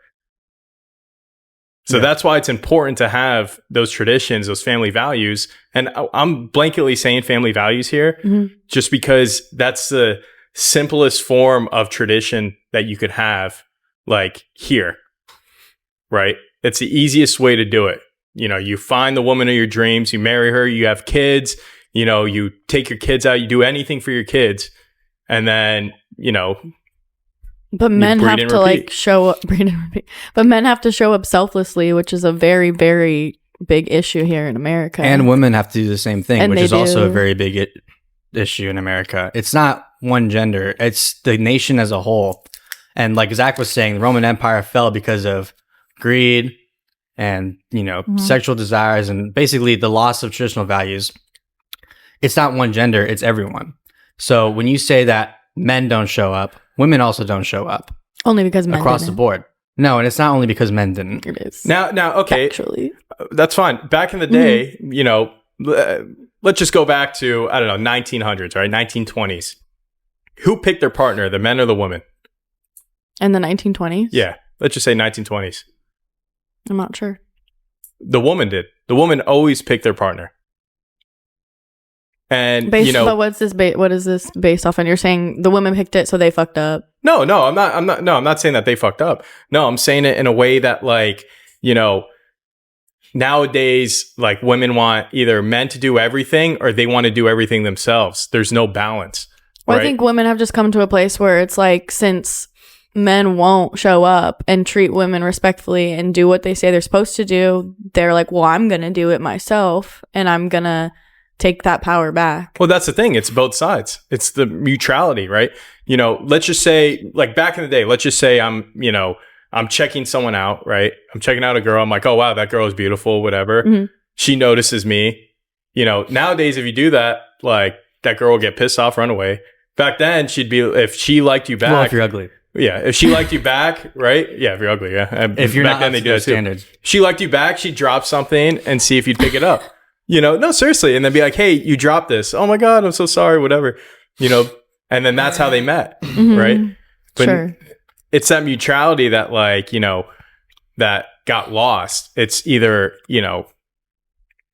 So that's why it's important to have those traditions, those family values. And I'm blanketly saying family values here just because that's the simplest form of tradition that you could have like here, right? It's the easiest way to do it. You find the woman of your dreams, you marry her, you have kids, you take your kids out, you do anything for your kids. And then, but men have to like show up. But men have to show up selflessly, which is a very, very big issue here in America. And women have to do the same thing, And which they is also do. a very big issue in America. It's not one gender; it's the nation as a whole. And like Zach was saying, the Roman Empire fell because of greed and sexual desires, and basically the loss of traditional values. It's not one gender; it's everyone. So when you say that men don't show up, women also don't show up. Only because men across didn't. the board. No, and it's not only because men didn't. It is. Now, okay, Actually, that's fine. Back in the day, let's just go back to, 1900s, right? 1920s. Who picked their partner, the men or the women? in the 1920s. Yeah, let's just say 1920s. I'm not sure. The woman did. The woman always picked their partner. And But what's this? What is this based off? And you're saying the women picked it, so they fucked up. No, I'm not saying that they fucked up. No, I'm saying it in a way that nowadays, like women want either men to do everything or they want to do everything themselves. There's no balance. Well, right? I think women have just come to a place where it's like, since men won't show up and treat women respectfully and do what they say they're supposed to do, they're like, well, I'm going to do it myself and I'm going to take that power back. Well, that's the thing. It's both sides. It's the mutuality, right? Let's just say, like back in the day, let's just say I'm checking someone out, right? I'm checking out a girl. I'm like, oh, wow, that girl is beautiful, whatever. Mm-hmm. She notices me. Nowadays, if you do that, like that girl will get pissed off, run away. Back then, she'd be, if she liked you back. Well, if you're ugly. Yeah, if she liked you back, right? Yeah, if you're ugly, yeah. If you're back not then, they do that standards. too. She liked you back, she'd drop something and see if you'd pick it up. No, seriously. And then be like, hey, you dropped this. Oh my God, I'm so sorry, whatever. And then that's how they met, Mm-hmm. right? But sure. It's that mutuality that that got lost. It's either,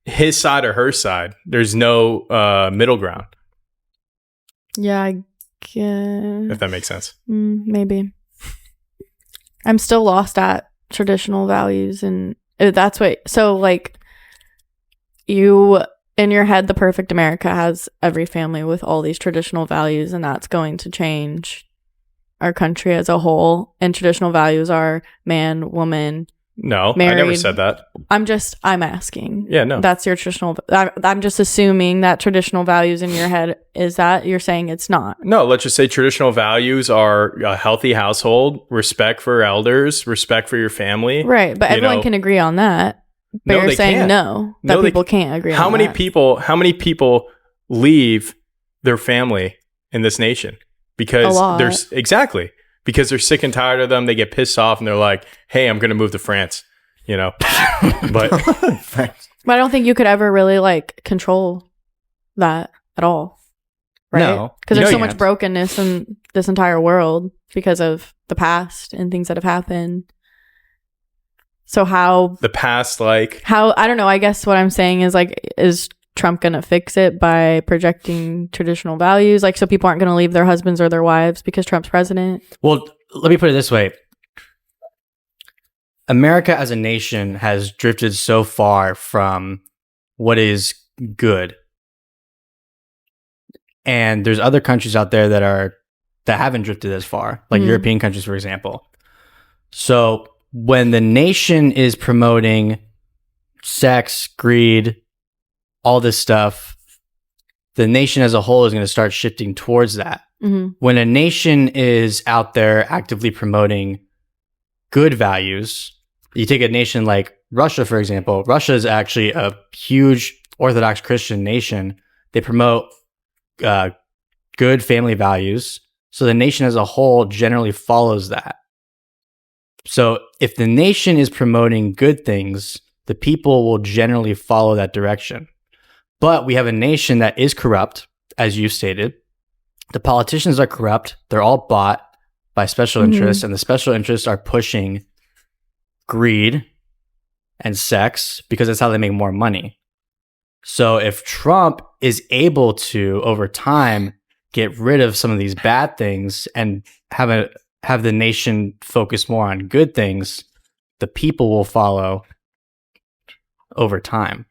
his side or her side. There's no middle ground. Yeah, I guess. If that makes sense. Maybe. I'm still lost at traditional values, and that's what. So, like, you in your head, the perfect America has every family with all these traditional values, and that's going to change our country as a whole. And traditional values are man, woman, No, married. I never said that. I'm asking. Yeah, no. That's your traditional. I'm just assuming that traditional values in your head is that you're saying it's not. No, let's just say traditional values are a healthy household, respect for elders, respect for your family. Right, but everyone can agree on that. But No, you're they saying can't. no, that No, they people can't agree How on many that. How many people leave their family in this nation because A lot. because they're sick and tired of them. They get pissed off and they're like, "Hey, I'm going to move to France." You know, but But I don't think you could ever really like control that at all. Right? No. Because No, there's so you much can't. brokenness in this entire world because of the past and things that have happened. So how the past, like, I don't know, I guess what I'm saying is like, is Trump going to fix it by projecting traditional values? Like, so people aren't going to leave their husbands or their wives because Trump's president? Well, let me put it this way. America as a nation has drifted so far from what is good. And there's other countries out there that haven't drifted as far, like European countries, for example. So when the nation is promoting sex, greed, all this stuff, the nation as a whole is going to start shifting towards that. Mm-hmm. When a nation is out there actively promoting good values, you take a nation like Russia, for example. Russia is actually a huge Orthodox Christian nation. They promote good family values. So the nation as a whole generally follows that. So if the nation is promoting good things, the people will generally follow that direction. But we have a nation that is corrupt, as you stated. The politicians are corrupt. They're all bought by special interests, and the special interests are pushing greed and sex because that's how they make more money. So if Trump is able to, over time, get rid of some of these bad things and have the nation focus more on good things, the people will follow over time.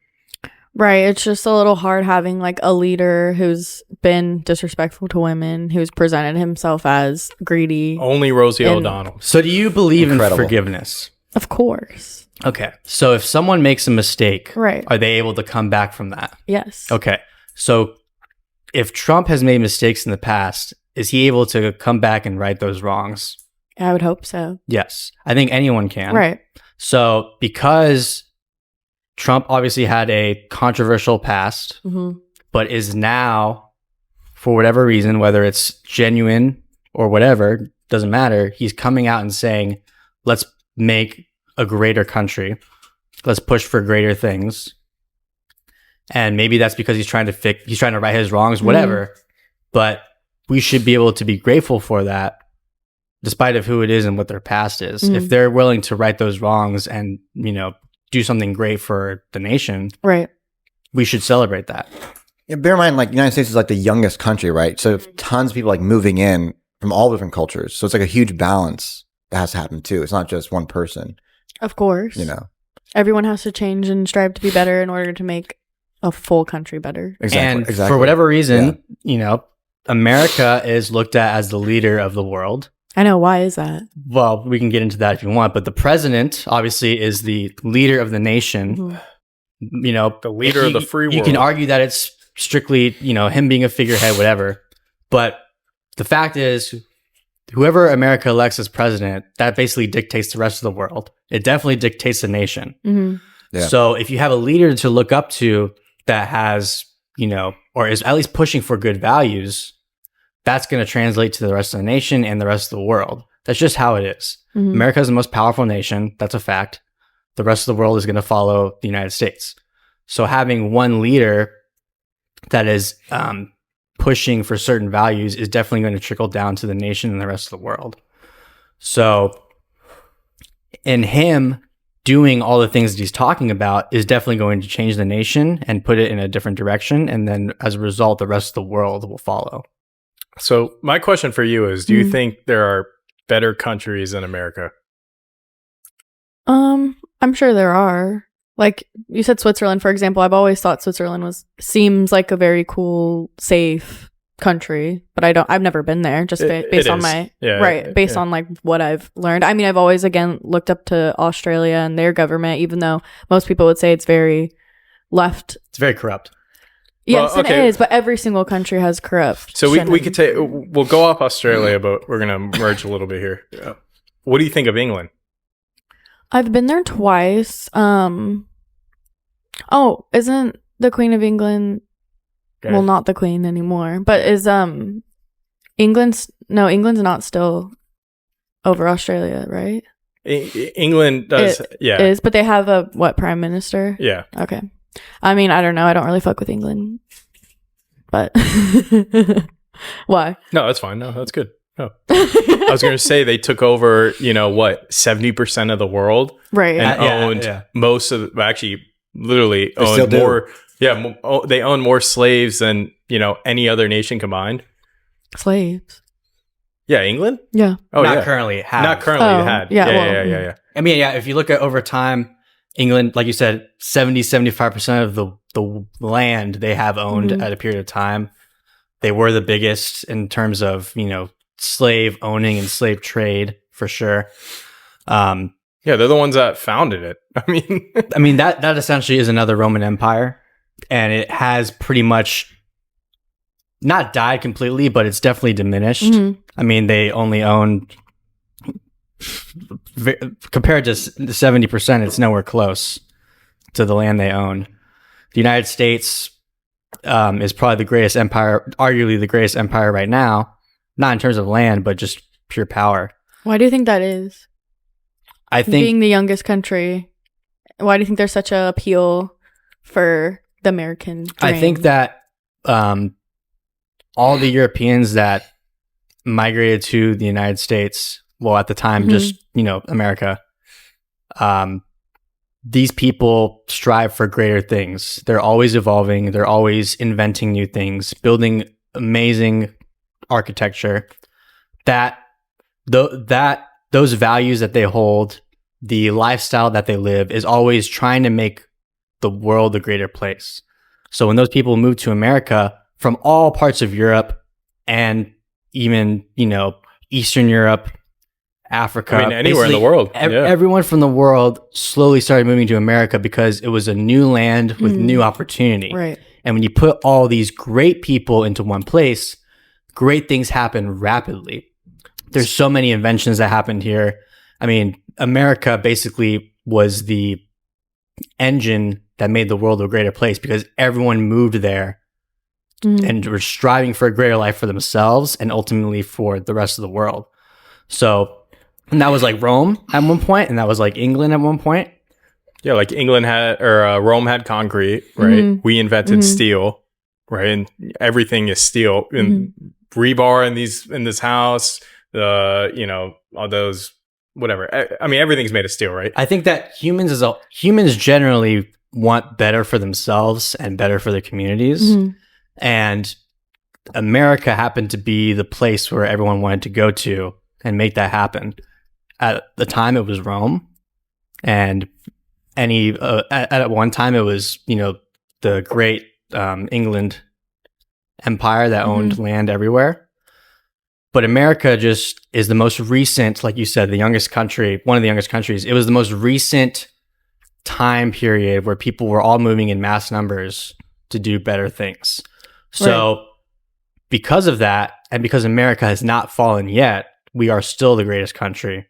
Right. It's just a little hard having like a leader who's been disrespectful to women, who's presented himself as greedy. only Rosie And- O'Donnell. So do you believe Incredible. in forgiveness? Of course. Okay. So if someone makes a mistake, Right. are they able to come back from that? Yes. Okay. So if Trump has made mistakes in the past, is he able to come back and right those wrongs? I would hope so. Yes. I think anyone can. Right. So because Trump obviously had a controversial past, Mm-hmm. but is now, for whatever reason, whether it's genuine or whatever, doesn't matter, he's coming out and saying, let's make a greater country. Let's push for greater things. And maybe that's because he's trying to right his wrongs, whatever. But we should be able to be grateful for that, despite of who it is and what their past is. If they're willing to right those wrongs and, do something great for the nation, Right. we should celebrate that. Yeah, bear in mind, like, the United States is like the youngest country, right? So tons of people like moving in from all different cultures. So it's like a huge balance that has to happen too. It's not just one person, Of course. Everyone has to change and strive to be better in order to make a full country better. And for whatever reason, America is looked at as the leader of the world. I know. Why is that? Well, we can get into that if you want, but the president obviously is the leader of the nation. Mm-hmm. The leader of the free world. You can argue that it's strictly, him being a figurehead, whatever. But the fact is, whoever America elects as president, that basically dictates the rest of the world. It definitely dictates the nation. Mm-hmm. Yeah. So if you have a leader to look up to that has, or is at least pushing for good values, that's going to translate to the rest of the nation and the rest of the world. That's just how it is. Mm-hmm. America is the most powerful nation. That's a fact. The rest of the world is going to follow the United States. So having one leader that is pushing for certain values is definitely going to trickle down to the nation and the rest of the world. So in him doing all the things that he's talking about is definitely going to change the nation and put it in a different direction. And then as a result, the rest of the world will follow. So my question for you is, do you think there are better countries than America? I'm sure there are. Like you said, Switzerland, for example. I've always thought Switzerland seems like a very cool, safe country, but I've never been there, just based on my based on like what I've learned. I mean, I've always again looked up to Australia and their government, even though most people would say it's very left. It's very corrupt. Yes, it is, but every single country has corrupt. So we could take, we'll go off Australia, but we're going to merge a little bit here. What do you think of England? I've been there twice. Isn't the Queen of England, well, not the Queen anymore, but is England's not still over Australia, right? England does, is, but they have a, prime minister? Yeah. Okay. I mean, I don't know. I don't really fuck with England. But why? No, that's fine. No, that's good. No. I was going to say they took over, 70% of the world. Right. And owned most of actually literally They still owned do. more. Yeah. They own more slaves than, any other nation combined. Slaves. Yeah. England? Yeah. Oh, Not yeah. currently have. Not currently had. Yeah. I mean, if you look at over time, England, like you said, 75% of the land they have owned at a period of time. They were the biggest in terms of, slave owning and slave trade for sure. Yeah, they're the ones that founded it. I mean that essentially is another Roman Empire, and it has pretty much not died completely, but it's definitely diminished. I mean, they only own, compared to the 70%, it's nowhere close to the land they own. The United States is probably the greatest empire, arguably the greatest empire right now, not in terms of land, but just pure power. Why do you think that is? I think being the youngest country, why do you think there's such an appeal for the American dream? I think that all the Europeans that migrated to the United States, well, at the time, just, America, these people strive for greater things. They're always evolving. They're always inventing new things, building amazing architecture. Those values that they hold, the lifestyle that they live, is always trying to make the world a greater place. So when those people move to America from all parts of Europe and even, Eastern Europe, Africa, anywhere in the world. Everyone from the world slowly started moving to America because it was a new land with new opportunity. Right. And when you put all these great people into one place, great things happen rapidly. There's so many inventions that happened here. I mean, America basically was the engine that made the world a greater place because everyone moved there and were striving for a greater life for themselves and ultimately for the rest of the world. So, and that was like Rome at one point, and that was like England at one point. Yeah, like England had, or Rome had concrete, right? We invented steel, right? And everything is steel. And rebar in this house, all those, whatever. I mean, everything's made of steel, right? I think that humans generally want better for themselves and better for their communities. And America happened to be the place where everyone wanted to go to and make that happen. At the time, it was Rome, and at one time it was the great England empire that owned land everywhere. But America just is the most recent, like you said, one of the youngest countries. It was the most recent time period where people were all moving in mass numbers to do better things. So because of that, and because America has not fallen yet, we are still the greatest country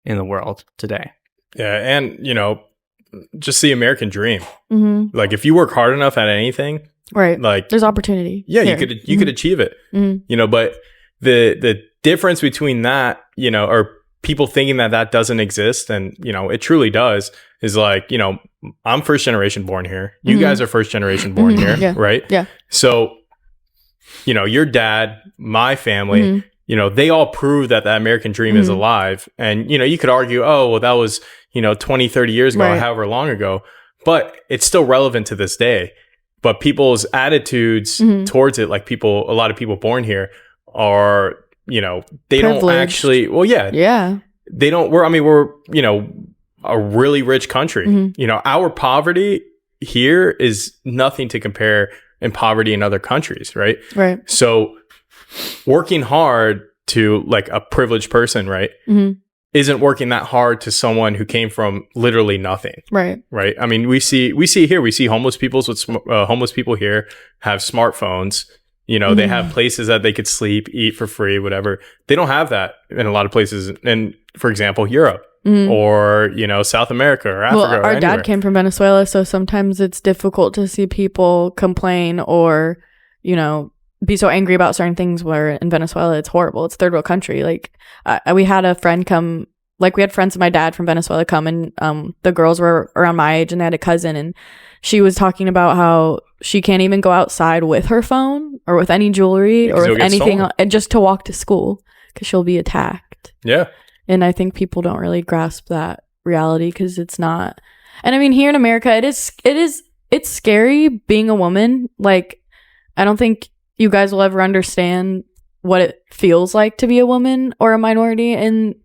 in the world today. Yeah, and just the American dream. Like if you work hard enough at anything, right? Like there's opportunity. Yeah, you could achieve it. But the difference between that, or people thinking that doesn't exist, and it truly does, is like I'm first generation born here. You guys are first generation born here, right? Yeah. So your dad, my family. They all prove that the American dream is alive. And, you could argue, oh, well, that was, 20, 30 years ago, or however long ago, but it's still relevant to this day. But people's attitudes towards it, like a lot of people born here are, they don't actually, they don't, we're, a really rich country. Our poverty here is nothing to compare in poverty in other countries, right? Right. So working hard to like a privileged person, right, isn't working that hard to someone who came from literally nothing. Right. Right. I mean, we see homeless homeless people here have smartphones. You know, they have places that they could sleep, eat for free, whatever. They don't have that in a lot of places. And for example, Europe or, you know, South America or Africa. Well, our dad came from Venezuela, so sometimes it's difficult to see people complain or, you know, be so angry about certain things where in Venezuela it's horrible. It's a third world country. Like we had a friend come, like we had friends of my dad from Venezuela come, and the girls were around my age and they had a cousin, and she was talking about how she can't even go outside with her phone or with any jewelry or with anything and just to walk to school because she'll be attacked. Yeah. And I think people don't really grasp that reality because it's not. And I mean, here in America, it's scary being a woman. Like, I don't think you guys will ever understand what it feels like to be a woman or a minority in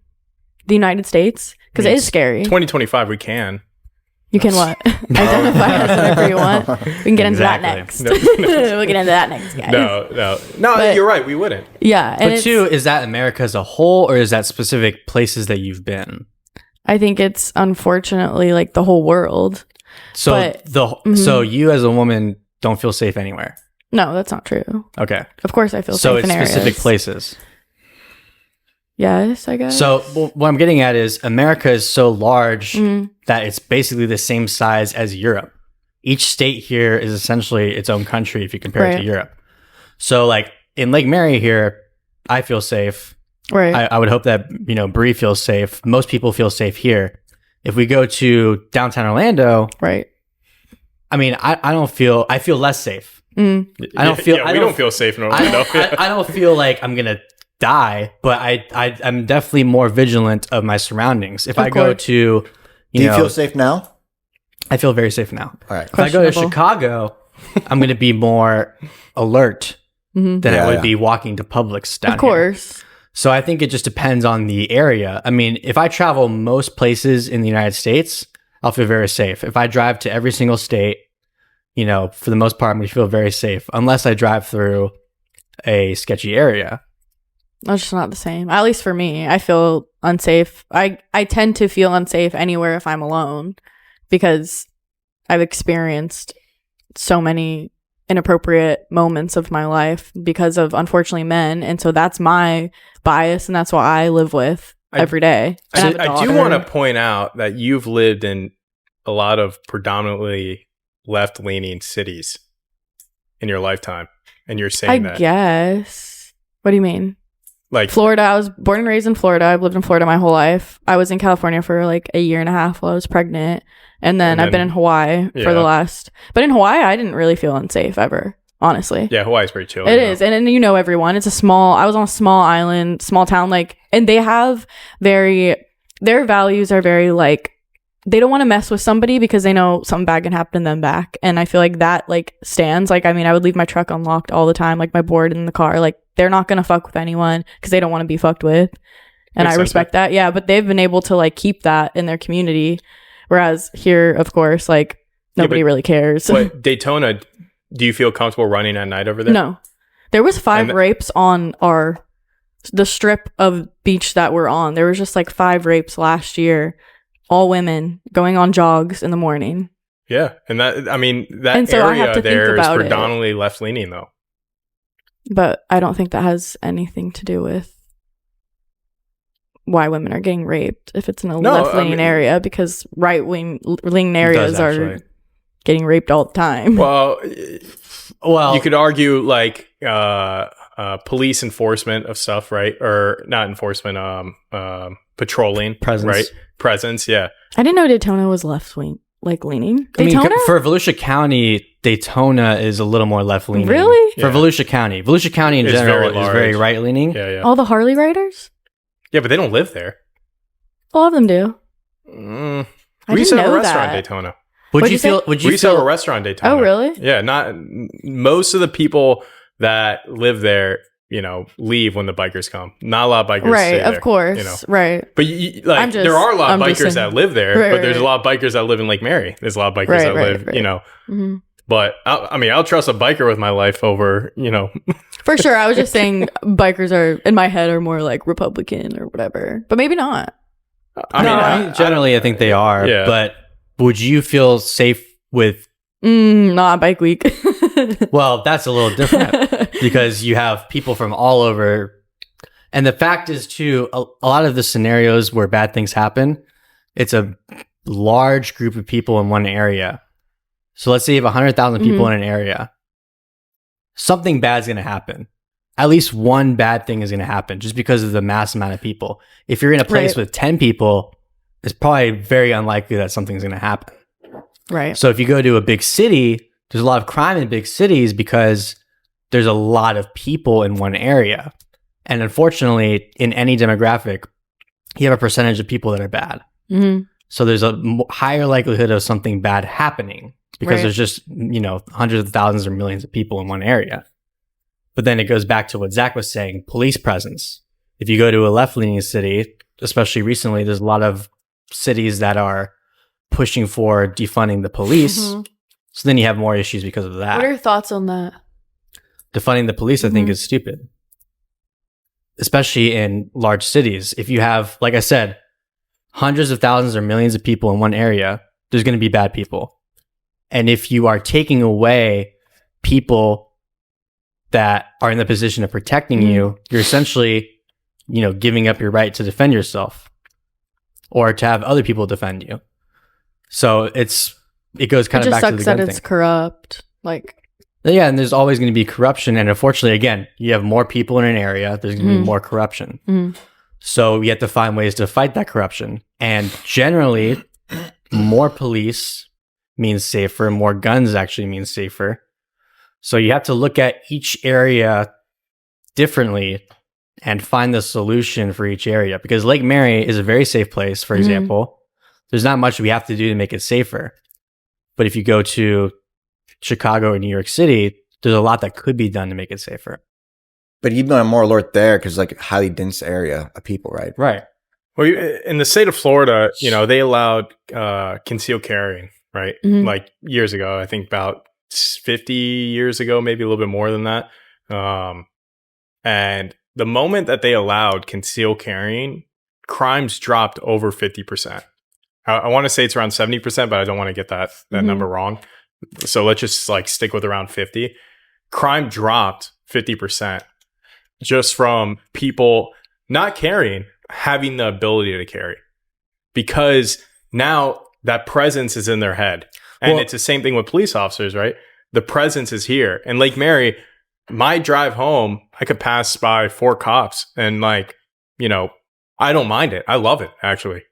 the United States because it is scary. 2025, we can. You can what? Identify as whatever you want. We can get into that next. We'll get into that next, guys. No, But- you're right. We wouldn't. Yeah. And But too, is that America as a whole, or is that specific places that you've been? I think it's unfortunately like the whole world. So But- so you as a woman don't feel safe anywhere. No, that's not true. Okay. Of course I feel So safe it's in areas. specific places. Yes, I guess. So what I'm getting at is America is so large Mm-hmm. that it's basically the same size as Europe. Each state here is essentially its own country if you compare it to Right. Europe. So like in Lake Mary here, I feel safe. Right. I would hope that, you know, Bree feels safe. Most people feel safe here. If we go to downtown Orlando, right. I mean, I feel less safe. Mm. I don't feel, Yeah, we don't feel safe in Orlando. I don't feel like I'm going to die, but I'm definitely more vigilant of my surroundings. If Of I go course. to, Do you feel safe now? I feel very safe now. All right. If I go to Questionable. Chicago, I'm going to be more alert than I would be walking to Publix down Of here. course. So I think it just depends on the area. I mean, if I travel most places in the United States, I'll feel very safe. If I drive to every single state, you know, for the most part, I'm going to feel very safe unless I drive through a sketchy area. That's just not the same. At least for me, I feel unsafe. I tend to feel unsafe anywhere if I'm alone because I've experienced so many inappropriate moments of my life because of, unfortunately, men. And so that's my bias, and that's what I live with every day. And have a I do daughter. want to point out that you've lived in a lot of predominantly left-leaning cities in your lifetime, and you're saying I that. guess. What do you mean? Like Florida. I was born and raised in Florida. I've lived in Florida my whole life. I was in California for like a year and a half while I was pregnant. And then I've been in Hawaii for the last. But in Hawaii, I didn't really feel unsafe ever, honestly. Yeah, Hawaii's pretty chill. It is. And you know everyone. It's I was on a small island, small town, like, and they have their values are very like, they don't want to mess with somebody because they know something bad can happen to them back. And I feel like that like stands. Like, I mean, I would leave my truck unlocked all the time, like my board in the car. Like, they're not going to fuck with anyone because they don't want to be fucked with. And Makes I sense. respect that. Yeah. But they've been able to like keep that in their community. Whereas here, of course, like nobody really cares. But Daytona, do you feel comfortable running at night over there? No. There was 5 rapes on the strip of beach that we're on. There was just like 5 rapes last year. All women going on jogs in the morning. Yeah, and that And so I have area to think there is about it. predominantly left leaning though. But I don't think that has anything to do with why women are getting raped if it's in a left-leaning area, because right-wing areas are actually. getting raped all the time. Well, Well, you could argue like police enforcement of stuff, right? Or not enforcement, patrolling, Presence. right? Presence, yeah. I didn't know Daytona was left-wing, like leaning. I mean, Daytona? for Volusia County, Daytona is a little more left leaning. Really? For Yeah. Volusia County in It's general very is very large. right leaning. Yeah, yeah. All the Harley riders? Yeah, but they don't live there. A lot of them do. Mm. I We used to didn't have a know restaurant in that. Daytona. Would What'd you you say? feel? Would We you used to have a feel? restaurant in Daytona. Oh, really? Yeah, not most of the people that live there, you know, leave when the bikers come. Not a lot of bikers Right, stay of there, course. you know. Right. But there are a lot of I'm just bikers saying- that live there, Right, but there's right. a lot of bikers that live in Lake Mary. There's a lot of bikers Right, that right, live, right. you know. Mm-hmm. But I'll trust a biker with my life over, For sure. I was just saying bikers are, in my head, are more like Republican or whatever. But maybe not. Generally, I think they are. Yeah. But would you feel safe with... Not bike week. Well, that's a little different because you have people from all over. And the fact is, too, a lot of the scenarios where bad things happen, it's a large group of people in one area. So let's say you have 100,000 people in an area. Something bad is going to happen. At least one bad thing is going to happen just because of the mass amount of people. If you're in a place with 10 people, it's probably very unlikely that something's going to happen. Right. So if you go to a big city, there's a lot of crime in big cities because there's a lot of people in one area. And unfortunately, in any demographic, you have a percentage of people that are bad. Mm-hmm. So there's a higher likelihood of something bad happening because there's just, hundreds of thousands or millions of people in one area. But then it goes back to what Zach was saying, police presence. If you go to a left-leaning city, especially recently, there's a lot of cities that are pushing for defunding the police. So then you have more issues because of that. What are your thoughts on that? Defunding the police, I think, is stupid. Especially in large cities. If you have, like I said, hundreds of thousands or millions of people in one area, there's going to be bad people. And if you are taking away people that are in the position of protecting you, you're essentially, giving up your right to defend yourself or to have other people defend you. So it goes kind of back to the gun thing. It just sucks that it's corrupt. Yeah, and there's always going to be corruption. And unfortunately, again, you have more people in an area, there's going to be more corruption. So you have to find ways to fight that corruption. And generally, more police means safer, more guns actually means safer. So you have to look at each area differently and find the solution for each area. Because Lake Mary is a very safe place, for example. There's not much we have to do to make it safer. But if you go to Chicago or New York City, there's a lot that could be done to make it safer. But you'd be more alert there because like a highly dense area of people, right? Right. Well, in the state of Florida, they allowed concealed carrying, right? Like years ago, I think about 50 years ago, maybe a little bit more than that. And the moment that they allowed concealed carrying, crimes dropped over 50%. I want to say it's around 70%, but I don't want to get that number wrong. So let's just stick with around 50. Crime dropped 50% just from people not carrying, having the ability to carry. Because now that presence is in their head. And it's the same thing with police officers, right? The presence is here. And Lake Mary, my drive home, I could pass by 4 cops and I don't mind it. I love it, actually.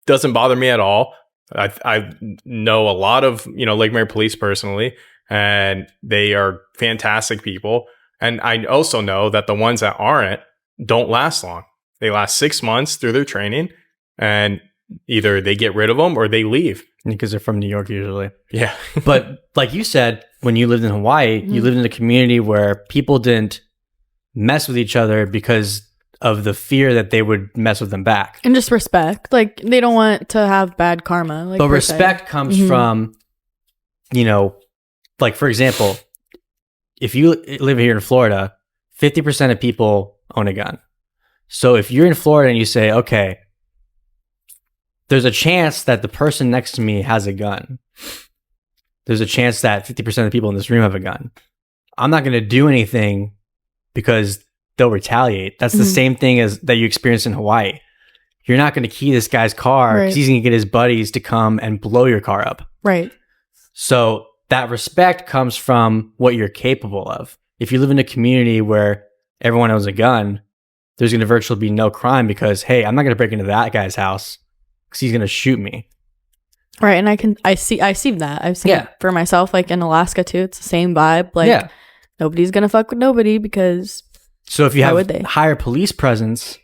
Doesn't bother me at all. I know a lot of, Lake Mary police personally, and they are fantastic people. And I also know that the ones that aren't don't last long. They last 6 months through their training, and either they get rid of them or they leave. Because they're from New York usually. Yeah. But like you said, when you lived in Hawaii, you lived in a community where people didn't mess with each other because of the fear that they would mess with them back. And just respect. They don't want to have bad karma. But respect comes from, for example, if you live here in Florida, 50% of people own a gun. So if you're in Florida and you say, okay, there's a chance that the person next to me has a gun. There's a chance that 50% of the people in this room have a gun. I'm not going to do anything because they'll retaliate. That's the same thing as that you experienced in Hawaii. You're not going to key this guy's car because he's going to get his buddies to come and blow your car up. Right. So that respect comes from what you're capable of. If you live in a community where everyone owns a gun, there's going to virtually be no crime because, hey, I'm not going to break into that guy's house because he's going to shoot me. Right. And I see that. I've seen it for myself, in Alaska too. It's the same vibe. Nobody's going to fuck with nobody because... So if you have higher police presence,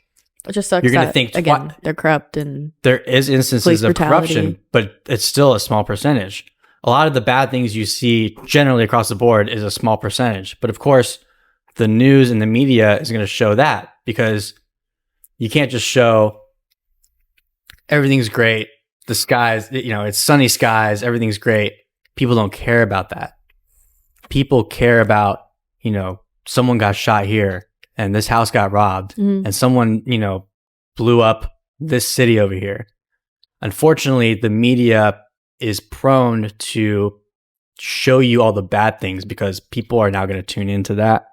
it just sucks. You're going to think again, they're corrupt, and there is instances of corruption, but it's still a small percentage. A lot of the bad things you see generally across the board is a small percentage. But of course, the news and the media is going to show that because you can't just show everything's great. The skies, it's sunny skies. Everything's great. people don't care about that. People care about, someone got shot here and this house got robbed and someone, blew up this city over here. Unfortunately, the media is prone to show you all the bad things because people are now going to tune into that.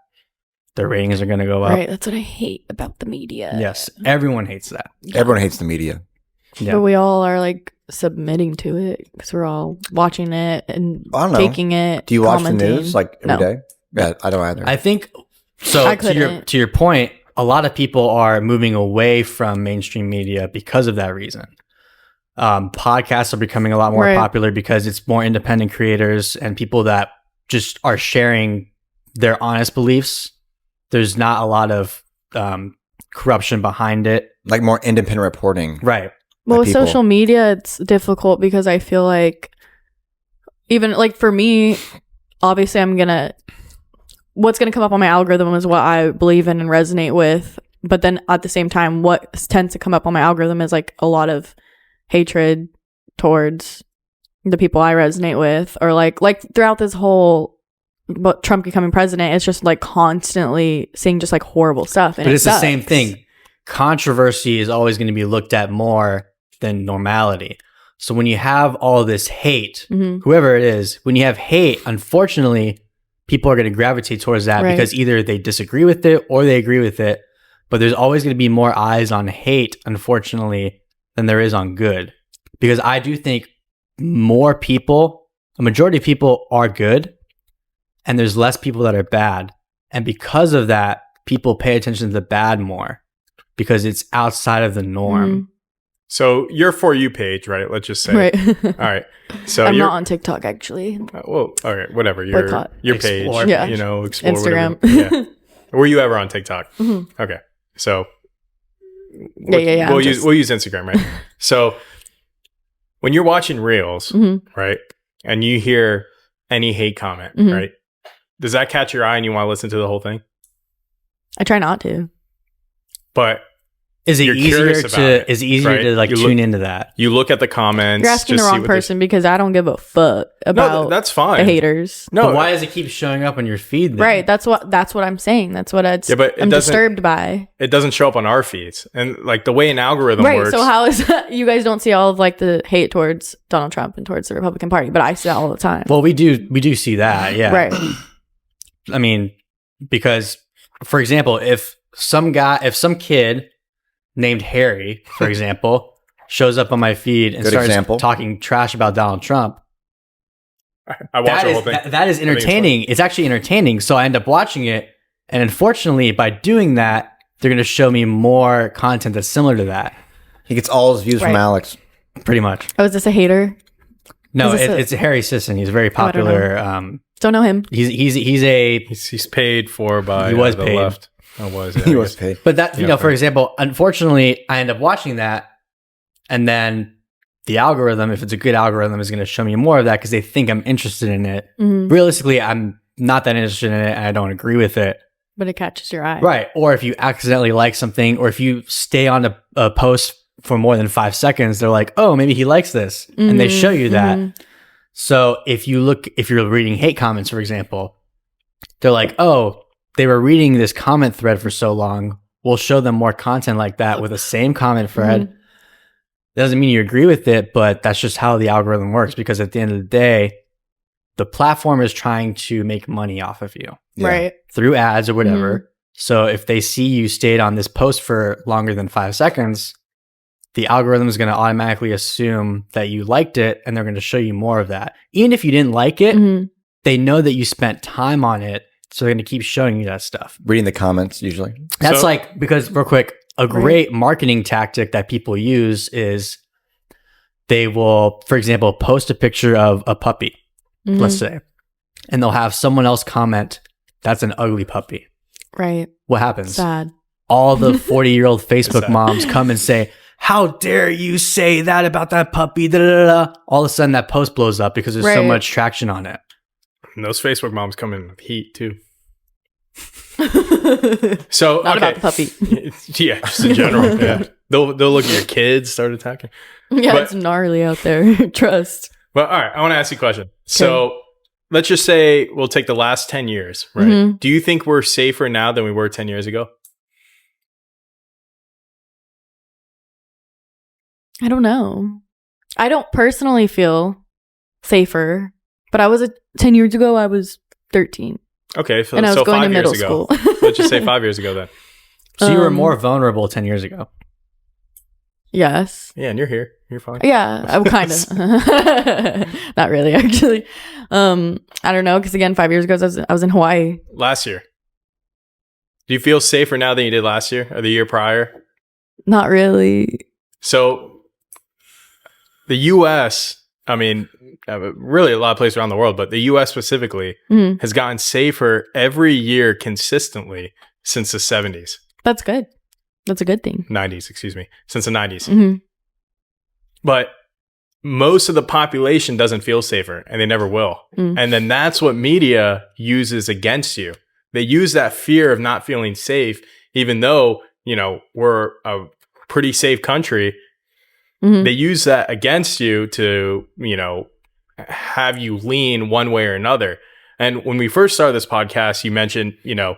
Their ratings are going to go up. Right. That's what I hate about the media. Yes. Everyone hates that. Everyone hates the media. Yeah. But we all are like submitting to it because we're all watching it and I don't know. taking it. Do you watch the commenting. news like every day? Yeah, I don't either. I think so. I To your point, a lot of people are moving away from mainstream media because of that reason. Podcasts are becoming a lot more popular because it's more independent creators and people that just are sharing their honest beliefs. There's not a lot of corruption behind it. Like more independent reporting. Right. Well, with people. social media, it's difficult because I feel like even like for me, obviously what's going to come up on my algorithm is what I believe in and resonate with. But then at the same time, what tends to come up on my algorithm is like a lot of hatred towards the people I resonate with, or like throughout this whole Trump becoming president, it's just like constantly seeing just like horrible stuff. And but it's the sucks. same thing. Controversy is always going to be looked at more than normality. So when you have all this hate, whoever it is, when you have hate, unfortunately, people are going to gravitate towards that because either they disagree with it or they agree with it. But there's always going to be more eyes on hate, unfortunately, than there is on good. Because I do think a majority of people are good, and there's less people that are bad. And because of that, people pay attention to the bad more because it's outside of the norm. So your For You page, right? Let's just say. Right. All right. So I'm you're not on TikTok actually. well, all right, whatever. Your Boycott. page, Explore. Yeah. explore Instagram. whatever. Yeah. Were you ever on TikTok? Okay. So Yeah. We'll use Instagram, right? So when you're watching Reels, right, and you hear any hate comment, right, does that catch your eye and you want to listen to the whole thing? I try not to. But Is it you're easier curious about it, to? Is it easier right? to like You tune into that? you look at the comments. You're asking the just see wrong what they- person because I don't give a fuck No, about that's fine. the haters. No, But why does it keep showing up on your feed? Then? Right. That's what I'm saying. That's what Yeah, but it I'm doesn't- disturbed by. it doesn't show up on our feeds, and like the way an algorithm Right. works. So how is that? You guys don't see all of like the hate towards Donald Trump and towards the Republican Party, but I see that all the time. Well, we do see that. Yeah. Right. I mean, because for example, if some kid named Harry, for example, shows up on my feed and Good starts example. talking trash about Donald Trump, I watch the whole thing. that is I think it's entertaining. It's actually entertaining. So I end up watching it. And unfortunately, by doing that, they're going to show me more content that's similar to that. He gets all his views from Right. Alex. Pretty much. Oh, is this a hater? No, Is this it's Harry Sisson. He's very I don't know. popular. Don't know him. He's paid for by He was the paid. left. I was. Yeah, He I was guess. paid. But that, Yeah, for example, unfortunately, I end up watching that, and then the algorithm, if it's a good algorithm, is going to show me more of that because they think I'm interested in it. Realistically, I'm not that interested in it, and I don't agree with it. But it catches your eye. Right. Or if you accidentally like something, or if you stay on a post for more than 5 seconds, they're like, oh, maybe he likes this. And they show you that. So if you're reading hate comments, for example, they're like, oh, they were reading this comment thread for so long. We'll show them more content like that with the same comment thread. Doesn't mean you agree with it, but that's just how the algorithm works, because at the end of the day, the platform is trying to make money off of you Yeah. Right. through ads or whatever. So if they see you stayed on this post for longer than 5 seconds, the algorithm is going to automatically assume that you liked it, and they're going to show you more of that. Even if you didn't like it, they know that you spent time on it, so they're going to keep showing you that stuff. Reading the comments usually. That's So- because real quick, a great marketing tactic that people use is they will, for example, post a picture of a puppy, let's say, and they'll have someone else comment, "That's an ugly puppy." Right. What happens? Sad. All the 40-year-old Facebook sad. moms come and say, "How dare you say that about that puppy?" Da, da, da, da. All of a sudden, that post blows up because there's so Right. much traction on it. And those Facebook moms come in with heat too. So Not okay. about the puppy. Yeah, just in general. Yeah, they'll look at your kids, start attacking. Yeah, But- it's gnarly out there. Trust. But all right, I want to ask you a question. So let's just say we'll take the last 10 years, right? Do you think we're safer now than we were 10 years ago? I don't know. I don't personally feel safer, but 10 years ago, I was 13. Okay, so, and I was going 5 to years middle ago. school. Let's just say 5 years ago then. So you were more vulnerable 10 years ago. Yes. Yeah, and you're here. You're fine. Yeah, I'm kind of. Not really, actually. I don't know, because again, 5 years ago, I was in Hawaii. Last year. Do you feel safer now than you did last year or the year prior? Not really. So the U.S., I mean, really a lot of places around the world, but the U.S. specifically has gotten safer every year consistently since the 70s. That's good. That's a good thing. 90s, excuse me. Since the 90s. But most of the population doesn't feel safer, and they never will. And then that's what media uses against you. They use that fear of not feeling safe, even though, you know, we're a pretty safe country. They use that against you to, you know, have you lean one way or another. And when we first started this podcast, you mentioned, you know,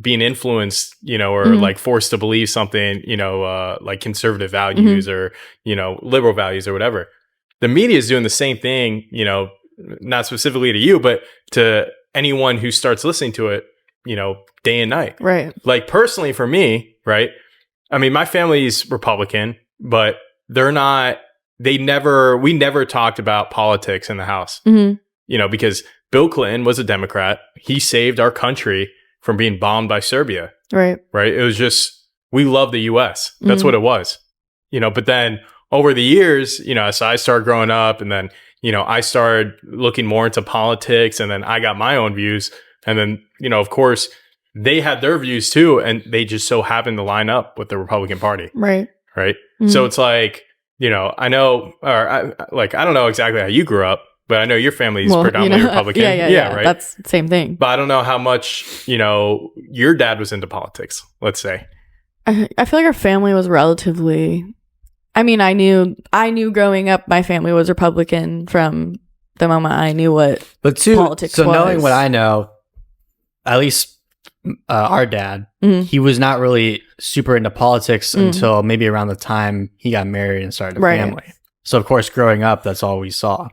being influenced, you know, or like forced to believe something, you know, like conservative values or, you know, liberal values or whatever. The media is doing the same thing, you know, not specifically to you, but to anyone who starts listening to it, you know, day and night. Right. Like personally for me, right? I mean, my family's Republican, but we never talked about politics in the house, you know, because Bill Clinton was a Democrat. He saved our country from being bombed by Serbia. Right. Right. It was just, we love the US. That's what it was, you know, but then over the years, you know, as I started growing up and then, you know, I started looking more into politics and then I got my own views. And then, you know, of course, they had their views too. And they just so happened to line up with the Republican Party. Right. Right. So it's like, you know, I know, or I don't know exactly how you grew up, but I know your family's predominantly Republican. Yeah, right. That's the same thing. But I don't know how much, you know, your dad was into politics, let's say. I feel like our family was relatively, I mean, I knew growing up, my family was Republican from the moment I knew what politics was. So knowing what I know, at least our dad, he was not really super into politics until maybe around the time he got married and started a family. So of course, growing up, that's all we saw,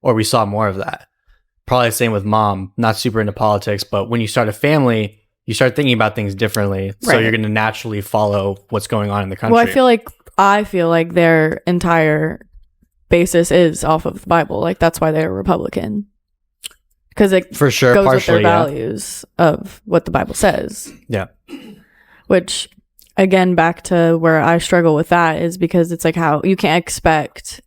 or we saw more of that. Probably the same with mom, not super into politics, but when you start a family, you start thinking about things differently. So you're going to naturally follow what's going on in the country. Well, I feel like their entire basis is off of the Bible. Like that's why they're Republican. Because it for sure goes with their values of what the Bible says. Yeah. Which, again, back to where I struggle with that is because it's like how you can't expect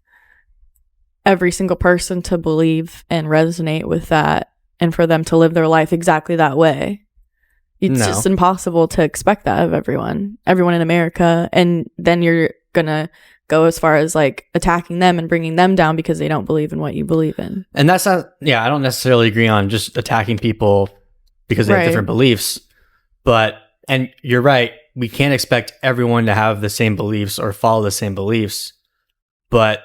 every single person to believe and resonate with that and for them to live their life exactly that way. It's just impossible to expect that of everyone in America. And then you're going to go as far as like attacking them and bringing them down because they don't believe in what you believe in. And that's not, I don't necessarily agree on just attacking people because they have different beliefs. And you're right, we can't expect everyone to have the same beliefs or follow the same beliefs. But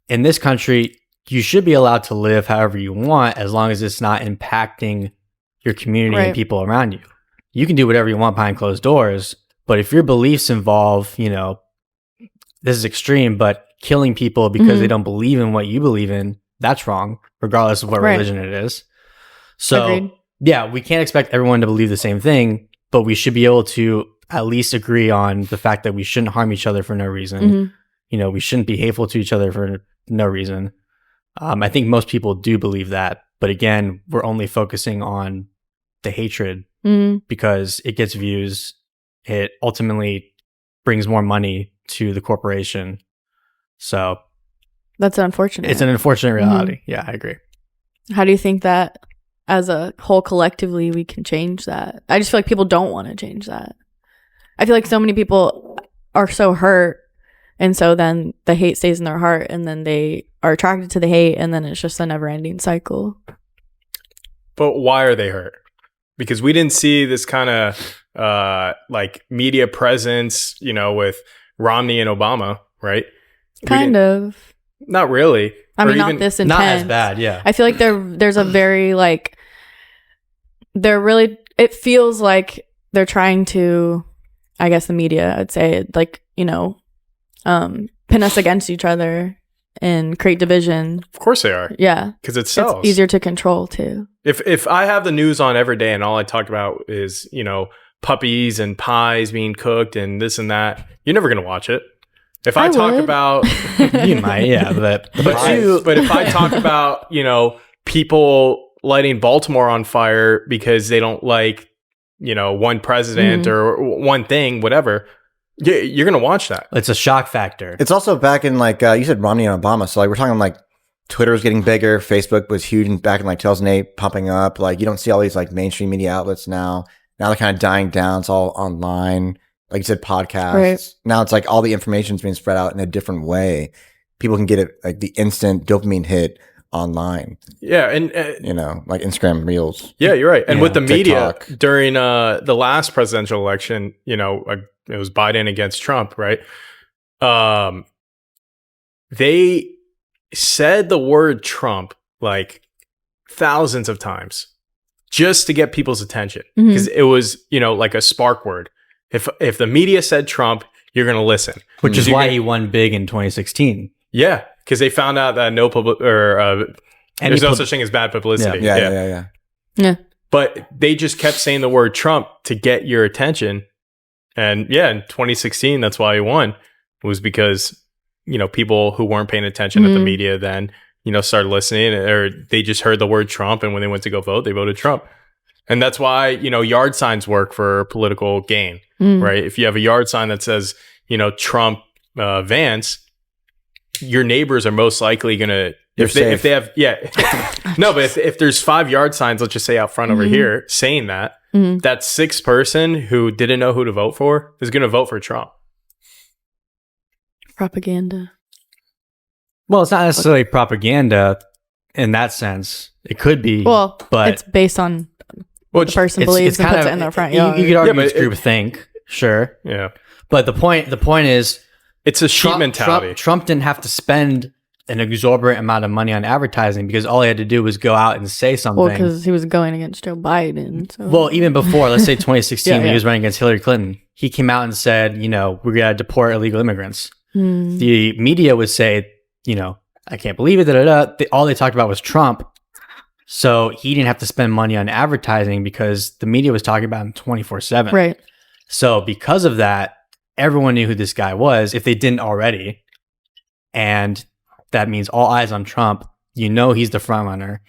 in this country, you should be allowed to live however you want as long as it's not impacting your community and people around you. You can do whatever you want behind closed doors, but if your beliefs involve, you know, this is extreme, but killing people because they don't believe in what you believe in, that's wrong, regardless of what religion it is. So, agreed. We can't expect everyone to believe the same thing, but we should be able to at least agree on the fact that we shouldn't harm each other for no reason. You know, we shouldn't be hateful to each other for no reason. I think most people do believe that, but again, we're only focusing on the hatred because it gets views. It ultimately brings more money to the corporation. So that's unfortunate. It's an unfortunate reality. Yeah, I agree. How do you think that as a whole collectively we can change that? I just feel like people don't want to change that. I feel like so many people are so hurt, and so then the hate stays in their heart, and then they are attracted to the hate, and then it's just a never-ending cycle. But why are they hurt? Because we didn't see this kind of like media presence, you know, with Romney and Obama, right? Kind of. Not really. I Or mean, even- not this intense. Not as bad, yeah. I feel like there's a very like they're really. It feels like they're trying to, I guess the media, I'd say, like, you know, pin us against each other and create division. Of course they are. Yeah, Because it sells. it's easier to control too. If I have the news on every day and all I talk about is, you know, puppies and pies being cooked and this and that, you're never going to watch it. If I talk would. about You might, yeah, but but if I talk about, you know, people lighting Baltimore on fire because they don't like, you know, one president or one thing, whatever, you're going to watch that. it's a shock factor. It's also back in like you said Romney and Obama, so like we're talking like Twitter was getting bigger, Facebook was huge back in like 2008, pumping up. Like you don't see all these like mainstream media outlets now. Now they're kind of dying down. It's all online. Like you said, podcasts. Right. Now it's like all the information is being spread out in a different way. People can get it like the instant dopamine hit online. Yeah, and You know, like Instagram Reels. yeah, you're right. And Yeah. with the media TikTok. during the last presidential election, you know, it was Biden against Trump, right? They said the word Trump like thousands of times just to get people's attention because it was, you know, like a spark word. If the media said Trump, you're going to listen. Which is You're why gonna- he won big in 2016. Yeah, because they found out that there's no such thing as bad publicity. Yeah. But they just kept saying the word Trump to get your attention. And yeah, in 2016, that's why he won, was because, you know, people who weren't paying attention at the media then, you know, started listening, or they just heard the word Trump. And when they went to go vote, they voted Trump. And that's why, you know, yard signs work for political gain, right? If you have a yard sign that says, you know, Trump Vance, your neighbors are most likely going to, if they have, no, but if there's 5 yard signs, let's just say out front over here saying that, that 6th person who didn't know who to vote for is going to vote for Trump. Propaganda. Well, it's not necessarily propaganda in that sense. It could be, Well, but it's based on Well, what the person believes and puts it in their front yard. You could argue but it's groupthink, sure. Yeah. But the point is, It's a sheep mentality. Trump didn't have to spend an exorbitant amount of money on advertising because all he had to do was go out and say something. Well, because he was going against Joe Biden. So. Well, even before, let's say 2016, when Yeah. he was running against Hillary Clinton, he came out and said, you know, we're going to deport illegal immigrants. The media would say, you know, I can't believe it. All they talked about was Trump. So he didn't have to spend money on advertising because the media was talking about him 24/7. Right. So because of that, everyone knew who this guy was, if they didn't already. And that means all eyes on Trump. You know he's the front runner.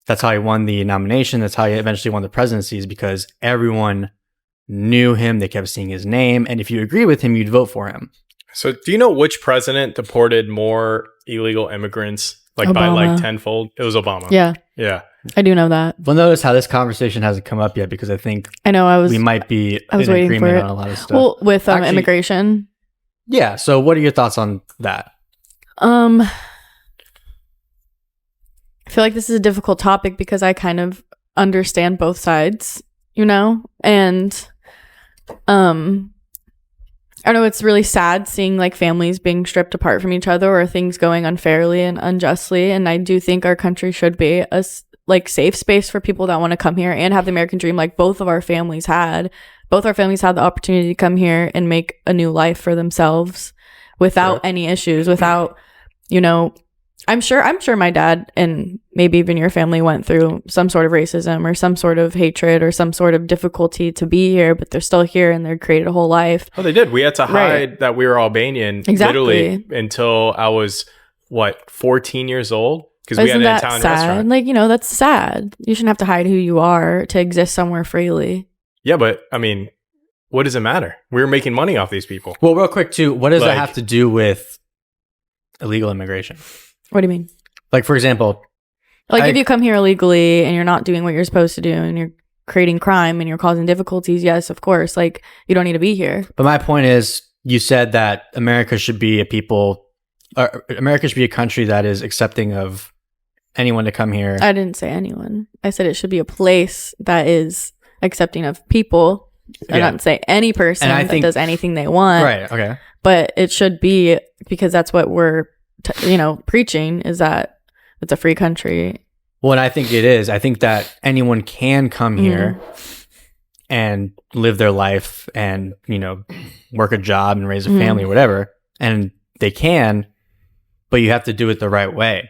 That's how he won the nomination. That's how he eventually won the presidency, is because everyone knew him. They kept seeing his name. And if you agree with him, you'd vote for him. So do you know which president deported more illegal immigrants, like by Obama. like tenfold? It was Obama. Yeah, Yeah. I do know that. Well, notice how this conversation hasn't come up yet, because I think I know. I was we might be I was in waiting for agreement it. on a lot of stuff. well with Actually- immigration. Yeah. So what are your thoughts on that? I feel like this is a difficult topic because I kind of understand both sides, you know? And I know it's really sad seeing like families being stripped apart from each other or things going unfairly and unjustly. And I do think our country should be a like safe space for people that want to come here and have the American dream, like both our families had the opportunity to come here and make a new life for themselves without Sure. any issues, without, you know, I'm sure my dad and maybe even your family went through some sort of racism or some sort of hatred or some sort of difficulty to be here, but they're still here and they're created a whole life. Oh, they did. We had to hide Right. that we were Albanian Exactly. literally until I was, 14 years old? Because we had Isn't an that Italian sad? restaurant. Like, you know, that's sad. You shouldn't have to hide who you are to exist somewhere freely. Yeah, but I mean, what does it matter? We were making money off these people. Well, real quick too, what does that Like- have to do with illegal immigration? What do you mean? Like, for example, Like, I- if you come here illegally and you're not doing what you're supposed to do and you're creating crime and you're causing difficulties, yes, of course, like, you don't need to be here. but my point is, you said that America should be America should be a country that is accepting of anyone to come here. I didn't say anyone. I said it should be a place that is accepting of people. I Yeah. didn't say any person And I that think- does anything they want. Right. Okay. But it should be, because that's what we're preaching is that it's a free country. Well, and I think it is. I think that anyone can come here and live their life and, work a job and raise a family or whatever. And they can, but you have to do it the right way.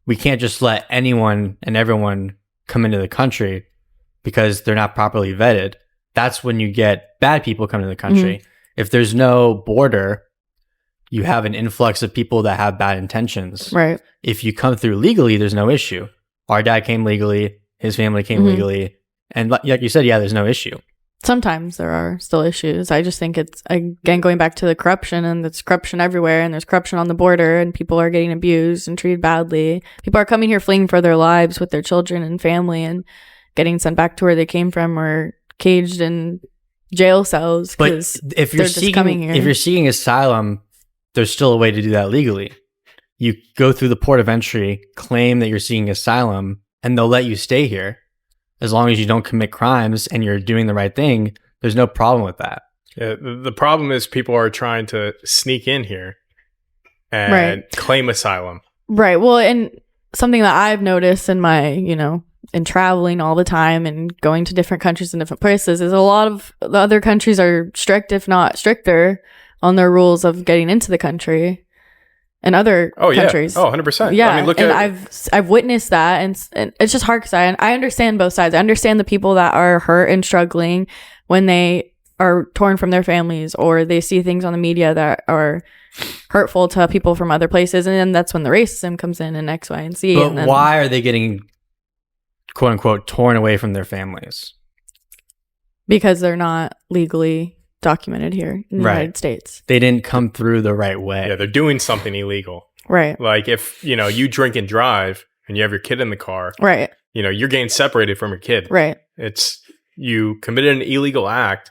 We can't just let anyone and everyone come into the country because they're not properly vetted. That's when you get bad people coming to the country. If there's no border, you have an influx of people that have bad intentions. Right. If you come through legally, there's no issue. Our dad came legally, his family came legally. And like you said, there's no issue. Sometimes there are still issues. I just think it's, again, going back to the corruption, and there's corruption everywhere, and there's corruption on the border, and people are getting abused and treated badly. People are coming here fleeing for their lives with their children and family and getting sent back to where they came from or caged in jail cells. But if you're seeking asylum, there's still a way to do that legally. You go through the port of entry, claim that you're seeking asylum, and they'll let you stay here. As long as you don't commit crimes and you're doing the right thing, there's no problem with that. Yeah, the problem is people are trying to sneak in here and claim asylum. Right. Well, and something that I've noticed in my, in traveling all the time and going to different countries and different places is a lot of the other countries are strict, if not stricter, on their rules of getting into the country. And other countries. Oh, 100%. Yeah. I mean, I've witnessed that, and it's just hard because I understand both sides. I understand the people that are hurt and struggling when they are torn from their families or they see things on the media that are hurtful to people from other places, and then that's when the racism comes in and X, Y, and Z. But why are they getting, quote unquote, torn away from their families? Because they're not legally documented here in the United States. They didn't come through the right way. Yeah, they're doing something illegal. Right. Like if, you drink and drive and you have your kid in the car. Right. You're getting separated from your kid. Right. It's you committed an illegal act.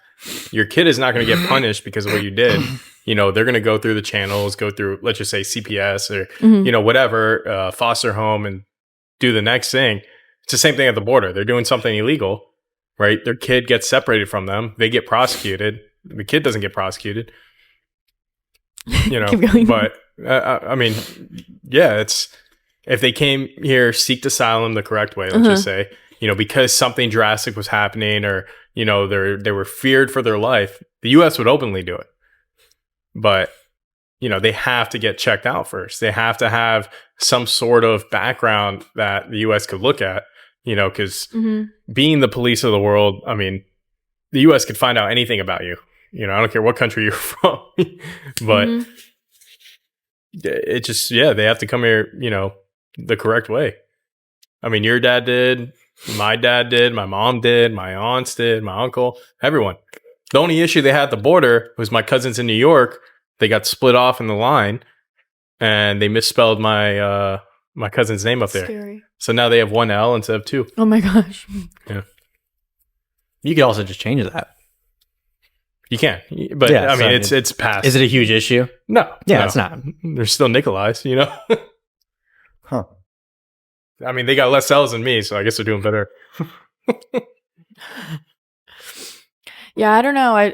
Your kid is not going to get punished because of what you did. They're going to go through the channels, go through, let's just say CPS or, whatever, foster home and do the next thing. It's the same thing at the border. They're doing something illegal, right? Their kid gets separated from them. They get prosecuted. The kid doesn't get prosecuted, Keep going. But I mean, it's if they came here, seeked asylum the correct way, let's just say, because something drastic was happening or, they were feared for their life, the U.S. would openly do it. But, they have to get checked out first. They have to have some sort of background that the U.S. could look at, because being the police of the world, I mean, the U.S. could find out anything about you. I don't care what country you're from, but it just, they have to come here, the correct way. I mean, your dad did, my dad did, my mom did, my aunts did, my uncle, everyone. The only issue they had at the border was my cousins in New York. They got split off in the line and they misspelled my cousin's name up there. Scary. So now they have one L instead of two. Oh my gosh. Yeah. You could also just change that. You can, but I mean, it's past. Is it a huge issue? No. Yeah, no. it's not. There's still Nikollaj, Huh. I mean, they got less L's than me, so I guess they're doing better. Yeah, I don't know. I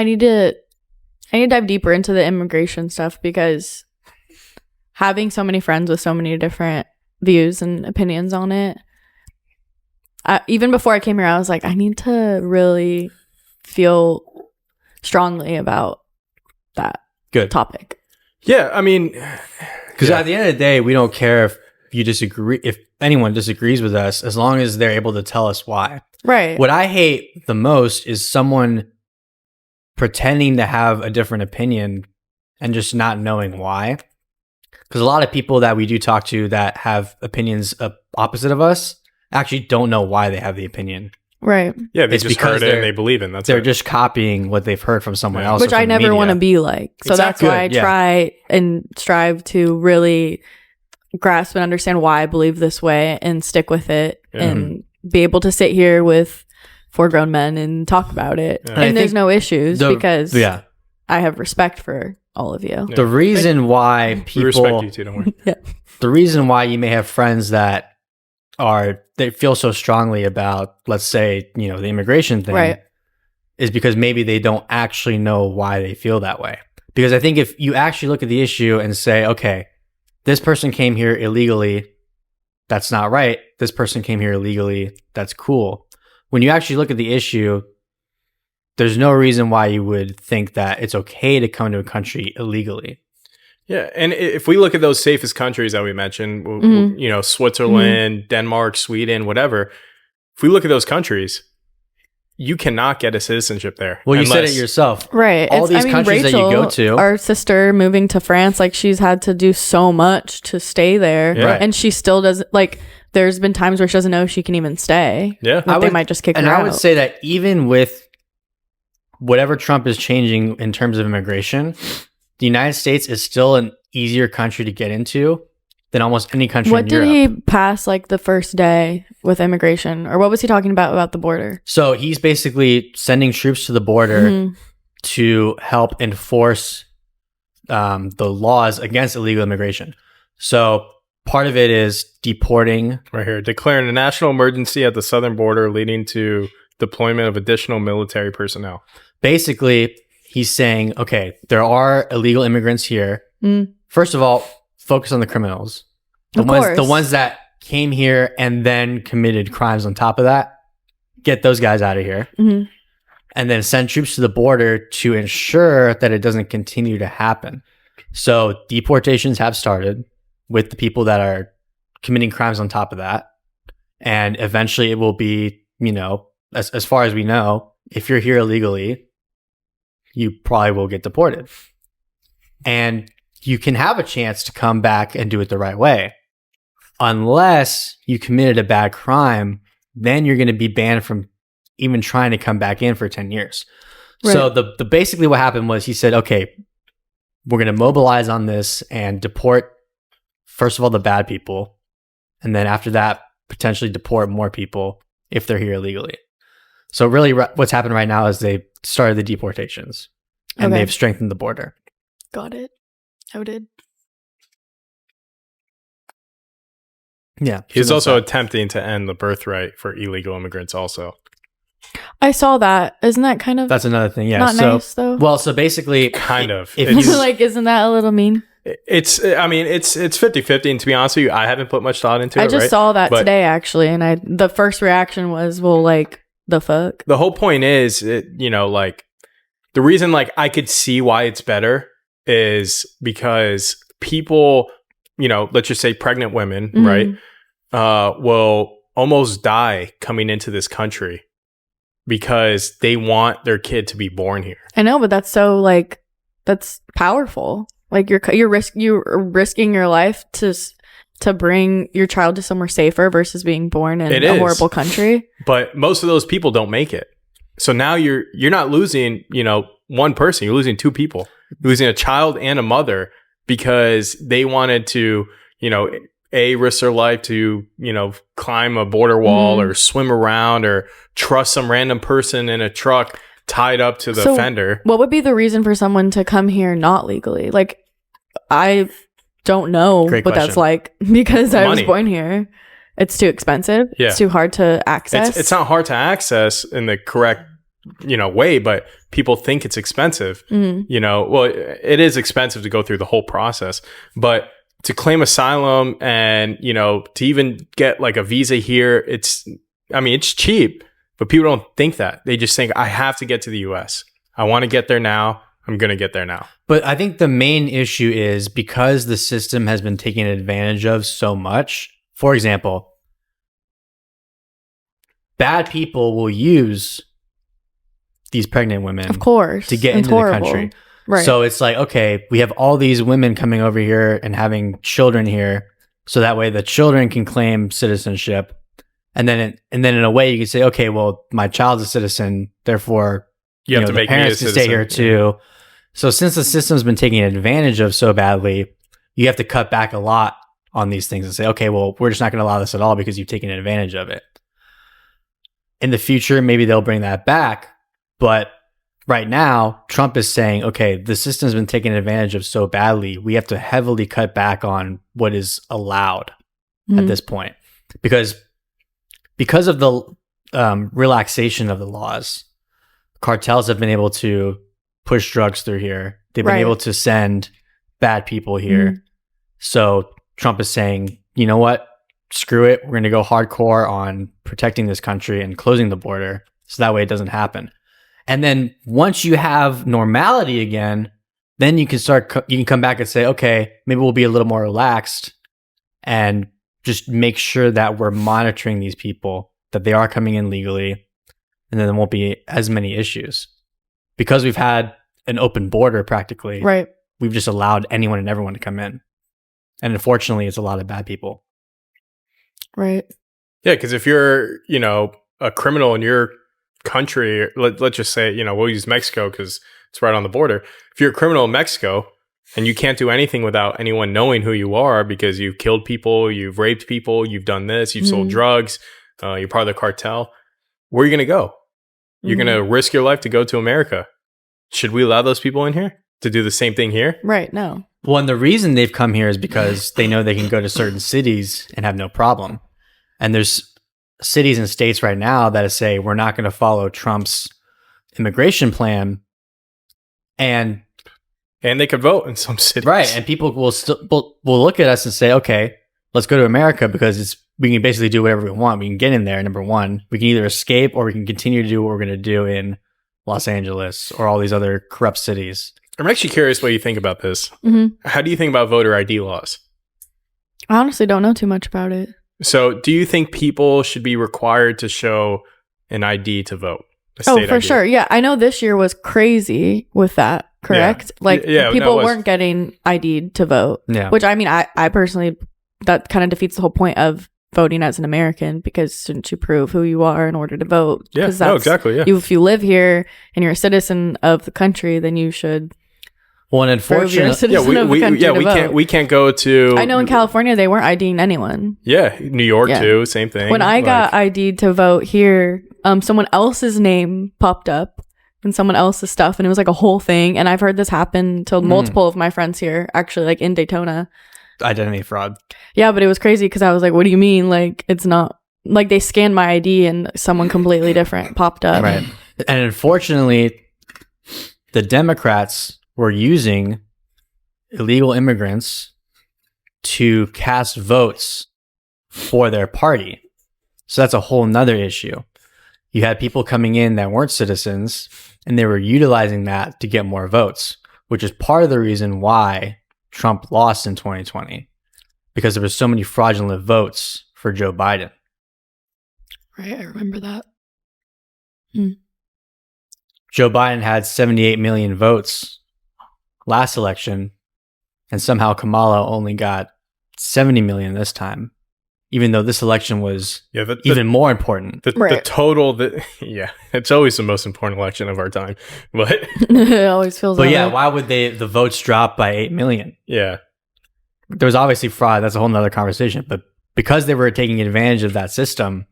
need to dive deeper into the immigration stuff because having so many friends with so many different views and opinions on it. Even before I came here, I was like, I need to really feel strongly about that topic. Yeah, I mean, because at the end of the day, we don't care if you disagree, if anyone disagrees with us, as long as they're able to tell us why. Right. What I hate the most is someone pretending to have a different opinion and just not knowing why. Because a lot of people that we do talk to that have opinions opposite of us actually don't know why they have the opinion. Right. Yeah, they just heard it and they believe in. They're just copying what they've heard from someone else. Which I never want to be like. So that's why I try and strive to really grasp and understand why I believe this way and stick with it and be able to sit here with 4 grown men and talk about it. Yeah. And there's no issues because I have respect for all of you. Yeah. The reason why people... We respect you too, don't worry. The reason why you may have friends that they feel so strongly about, let's say, the immigration thing, is because maybe they don't actually know why they feel that way. Because I think if you actually look at the issue and say, okay, this person came here illegally, that's not right. This person came here illegally, that's cool. When you actually look at the issue, there's no reason why you would think that it's okay to come to a country illegally. Yeah, and if we look at those safest countries that we mentioned, you know, Switzerland, Denmark, Sweden, whatever, if we look at those countries, you cannot get a citizenship there. Well, you said it yourself. Right. All these countries Rachel, that you go to. Our sister moving to France, like she's had to do so much to stay there. Yeah. And she still doesn't, like, there's been times where she doesn't know if she can even stay. Yeah. Like, they might just kick her out. And I would say that even with whatever Trump is changing in terms of immigration, the United States is still an easier country to get into than almost any country What in did Europe. he pass like the first day with immigration? Or what was he talking about the border? So he's basically sending troops to the border Mhm. to help enforce the laws against illegal immigration. So part of it is deporting. Right here, declaring a national emergency at the southern border, leading to deployment of additional military personnel. Basically, he's saying, okay, there are illegal immigrants here. Mm. First of all, focus on the criminals. The ones that came here and then committed crimes on top of that. Get those guys out of here. Mhm. And then send troops to the border to ensure that it doesn't continue to happen. So deportations have started with the people that are committing crimes on top of that. And eventually it will be, you know, as far as we know, if you're here illegally, you probably will get deported. And you can have a chance to come back and do it the right way. Unless you committed a bad crime, then you're going to be banned from even trying to come back in for 10 years. Right. So the basically what happened was he said, okay, we're going to mobilize on this and deport, first of all, the bad people. And then after that, potentially deport more people if they're here illegally. So really what's happened right now is they started the deportations and Okay. they've strengthened the border. Got it. Noted. Yeah. He's So also that's attempting to end the birthright for illegal immigrants also. I saw that. Isn't that kind of that's another thing. Yeah. not so, nice though? well, so basically, Kind of. If It's- you like, isn't that a little mean? It's 50-50, and to be honest with you, I haven't put much thought into it. I just right? saw that But today actually, and the first reaction was, well, like, the fuck? the whole point is, you know, like, the reason, like, I could see why it's better is because people, you know, let's just say pregnant women, Mhm. right, will almost die coming into this country because they want their kid to be born here. I know, but that's so, like, that's powerful. Like, you're risking your life to bring your child to somewhere safer versus being born in It a is. horrible country. But most of those people don't make it. So now you're not losing, you know, one person, you're losing two people. You're losing a child and a mother because they wanted to, you know, risk their life to, you know, climb a border wall or swim around or trust some random person in a truck tied up to the So fender. What would be the reason for someone to come here not legally? Like, I don't know Great what question. that's like because I was Money. born here. It's too expensive. Yeah. It's too hard to access. It's not hard to access in the correct, you know, way, but people think it's expensive. Mhm. You know, well, it is expensive to go through the whole process, but to claim asylum and, you know, to even get like a visa here, it's cheap, but people don't think that. They just think, I have to get to the US. I want to get there now. I'm going to get there now. But I think the main issue is because the system has been taken advantage of so much. For example, bad people will use these pregnant women Of course. to get It's into horrible. the country. Right. So it's like, okay, we have all these women coming over here and having children here. So that way the children can claim citizenship. And then in a way you can say, okay, well, my child's a citizen, therefore You have to the make me a parents can stay citizen. here too. So since the system's been taken advantage of so badly, you have to cut back a lot on these things and say, okay, well, we're just not going to allow this at all because you've taken advantage of it. In the future, maybe they'll bring that back. But right now, Trump is saying, okay, the system's been taken advantage of so badly, we have to heavily cut back on what is allowed at Mhm. this point. Because of the relaxation of the laws, cartels have been able to push drugs through here They've been Right. able to send bad people here. So Trump is saying, you know what? Screw it. We're going to go hardcore on protecting this country and closing the border so that way it doesn't happen. And then once you have normality again, then you can you can come back and say, okay, maybe we'll be a little more relaxed and just make sure that we're monitoring these people, that they are coming in legally, and then there won't be as many issues. Because we've had an open border practically, Right. we've just allowed anyone and everyone to come in. And unfortunately, it's a lot of bad people. Right. Yeah, because if you're, a criminal in your country, let's just say, we'll use Mexico because it's right on the border. If you're a criminal in Mexico and you can't do anything without anyone knowing who you are because you've killed people, you've raped people, you've done this, you've sold drugs, you're part of the cartel, where are you going to go? You're going to risk your life to go to America. Should we allow those people in here to do the same thing here? Right. No. Well, and the reason they've come here is because they know they can go to certain cities and have no problem. And there's cities and states right now that say, we're not going to follow Trump's immigration plan. And they could vote in some cities. right. And people will will look at us and say, okay, let's go to America because we can basically do whatever we want. We can get in there. Number one, we can either escape or we can continue to do what we're going to do in Los Angeles or all these other corrupt cities. I'm actually curious what you think about this. Mm-hmm. How do you think about voter ID laws? I honestly don't know too much about it. So do you think people should be required to show an ID to vote? Oh, for sure. Yeah. I know this year was crazy with that, correct? Yeah. Like Yeah, people that was. weren't getting ID'd to vote. Yeah. Which I mean, I personally, that kind of defeats the whole point of voting as an American, because shouldn't you prove who you are in order to vote? Yeah, 'Cause no, exactly. Yeah. if you live here and you're a citizen of the country, then you should Well, and prove you're a unfortunately, citizen of the country to vote. we can't go to. I know in California they weren't IDing anyone. Yeah, New York Yeah. too. Same thing. When I got ID'd to vote here, someone else's name popped up and someone else's stuff, and it was like a whole thing. And I've heard this happen to multiple of my friends here, actually, like in Daytona. identity fraud. Yeah, but it was crazy because I was like, what do you mean? Like, it's not like they scanned my ID and someone completely different popped up. Right. And unfortunately, the Democrats were using illegal immigrants to cast votes for their party. So that's a whole nother issue. You had people coming in that weren't citizens, and they were utilizing that to get more votes, which is part of the reason why Trump lost in 2020, because there were so many fraudulent votes for Joe Biden. Right, I remember that. Joe Biden had 78 million votes last election, and somehow Kamala only got 70 million this time, even though this election was even more important. The total, it's always the most important election of our time. But It always feels But that yeah, way. why would the votes drop by 8 million? yeah, There was obviously fraud. That's a whole nother conversation. But because they were taking advantage of that system,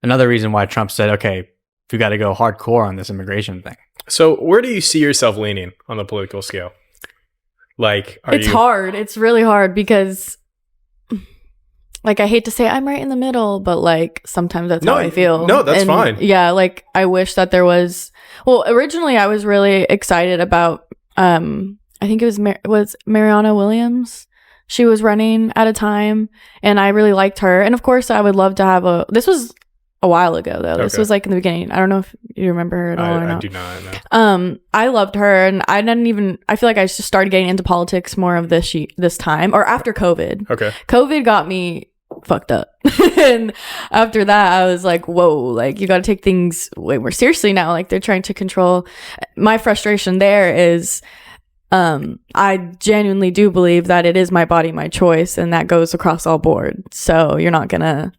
another reason why Trump said, okay, we got to go hardcore on this immigration thing. So where do you see yourself leaning on the political scale? Like, It's hard. It's really hard because, like, I hate to say I'm right in the middle, but like sometimes that's how I feel. No, that's fine. Yeah, like I wish that there was. Well, originally I was really excited about. I think it was Mariana Williams. She was running at a time, and I really liked her. And of course, I would love to have a. This was a while ago though. This Okay. was like in the beginning. I don't know if you remember her at all or I not. do not know. I loved her, and I feel like I just started getting into politics more of this time, or after COVID. Okay. COVID got me fucked up. And after that, I was like, whoa, like you got to take things way more seriously now. Like they're trying to control. My frustration there is, I genuinely do believe that it is my body, my choice, and that goes across all board. So you're not going to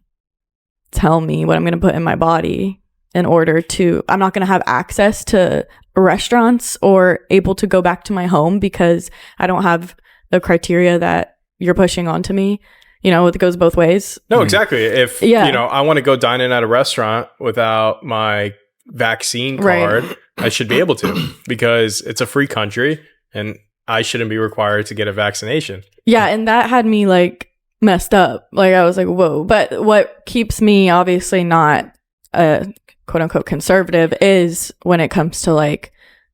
tell me what I'm going to put in my body in order to, I'm not going to have access to restaurants or able to go back to my home because I don't have the criteria that you're pushing onto me. You know, it goes both ways. No, exactly. If, Yeah. I want to go dine in at a restaurant without my vaccine card, Right. I should be able to because it's a free country and I shouldn't be required to get a vaccination. Yeah, and that had me like messed up. Like I was like, whoa. But what keeps me obviously not a quote unquote conservative is when it comes to like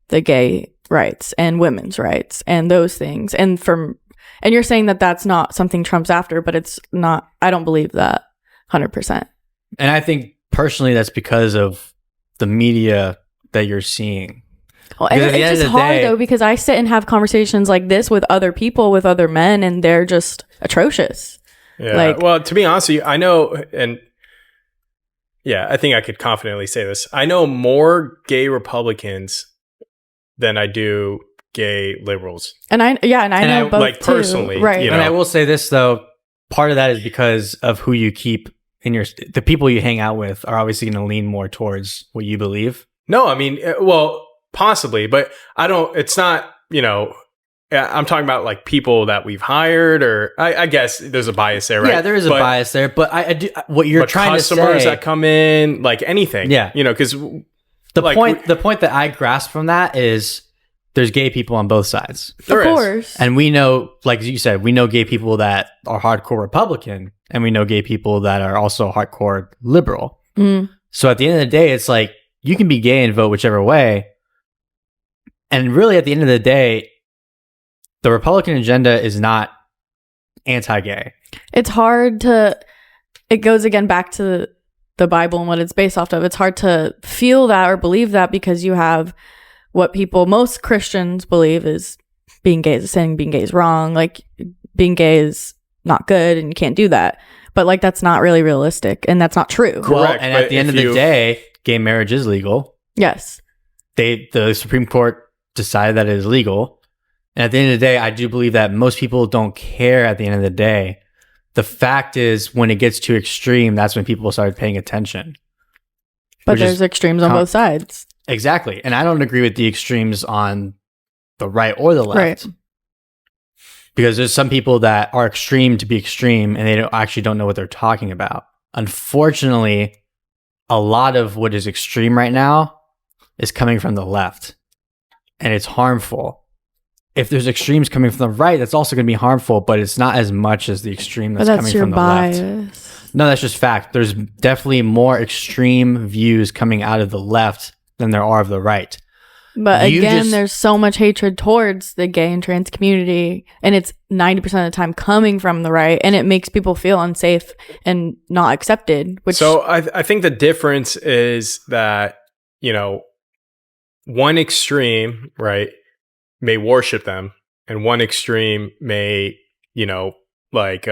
the gay rights and women's rights and those things. And you're saying that that's not something Trump's after, but it's not. I don't believe that 100%. And I think personally that's because of the media that you're seeing. Well, and it's just hard though, because I sit and have conversations like this with other people, with other men, and they're just atrocious. Yeah. Like, well, to be honest with you, I know, and yeah, I think I could confidently say this. I know more gay Republicans than I do gay liberals. And I know both like too. personally, right? you know? And I will say this though, part of that is because of who you keep in the people you hang out with are obviously going to lean more towards what you believe. No, I mean, well, possibly, but I don't. It's not. I'm talking about like people that we've hired, or I guess there's a bias there, right? Yeah, there is a bias there, but I do what you're trying to say. Customers that come in, like anything, yeah, because the point that I grasp from that is there's gay people on both sides, of course, and we know, like you said, we know gay people that are hardcore Republican, and we know gay people that are also hardcore liberal. Mm. So at the end of the day, it's like you can be gay and vote whichever way, and really at the end of the day, the Republican agenda is not anti-gay. It's hard to, it goes again back to the Bible and what it's based off of. It's hard to feel that or believe that because you have what most Christians believe is being gay is a sin, being gay is wrong, like being gay is not good and you can't do that. But like that's not really realistic and that's not true. Correct. Well, and at the end of the day, gay marriage is legal. Yes. The Supreme Court decided that it is legal. And at the end of the day, I do believe that most people don't care at the end of the day. The fact is, when it gets too extreme, that's when people start paying attention. But there's extremes on both sides. Exactly. And I don't agree with the extremes on the right or the left. Right. Because there's some people that are extreme to be extreme, and they actually don't know what they're talking about. Unfortunately, a lot of what is extreme right now is coming from the left. And it's harmful. If there's extremes coming from the right, that's also going to be harmful, but it's not as much as the extreme that's coming from the left. No, that's just fact. There's definitely more extreme views coming out of the left than there are of the right. But again, there's so much hatred towards the gay and trans community, and it's 90% of the time coming from the right, and it makes people feel unsafe and not accepted. So I think the difference is that, one extreme, right, may worship them, and one extreme may, hate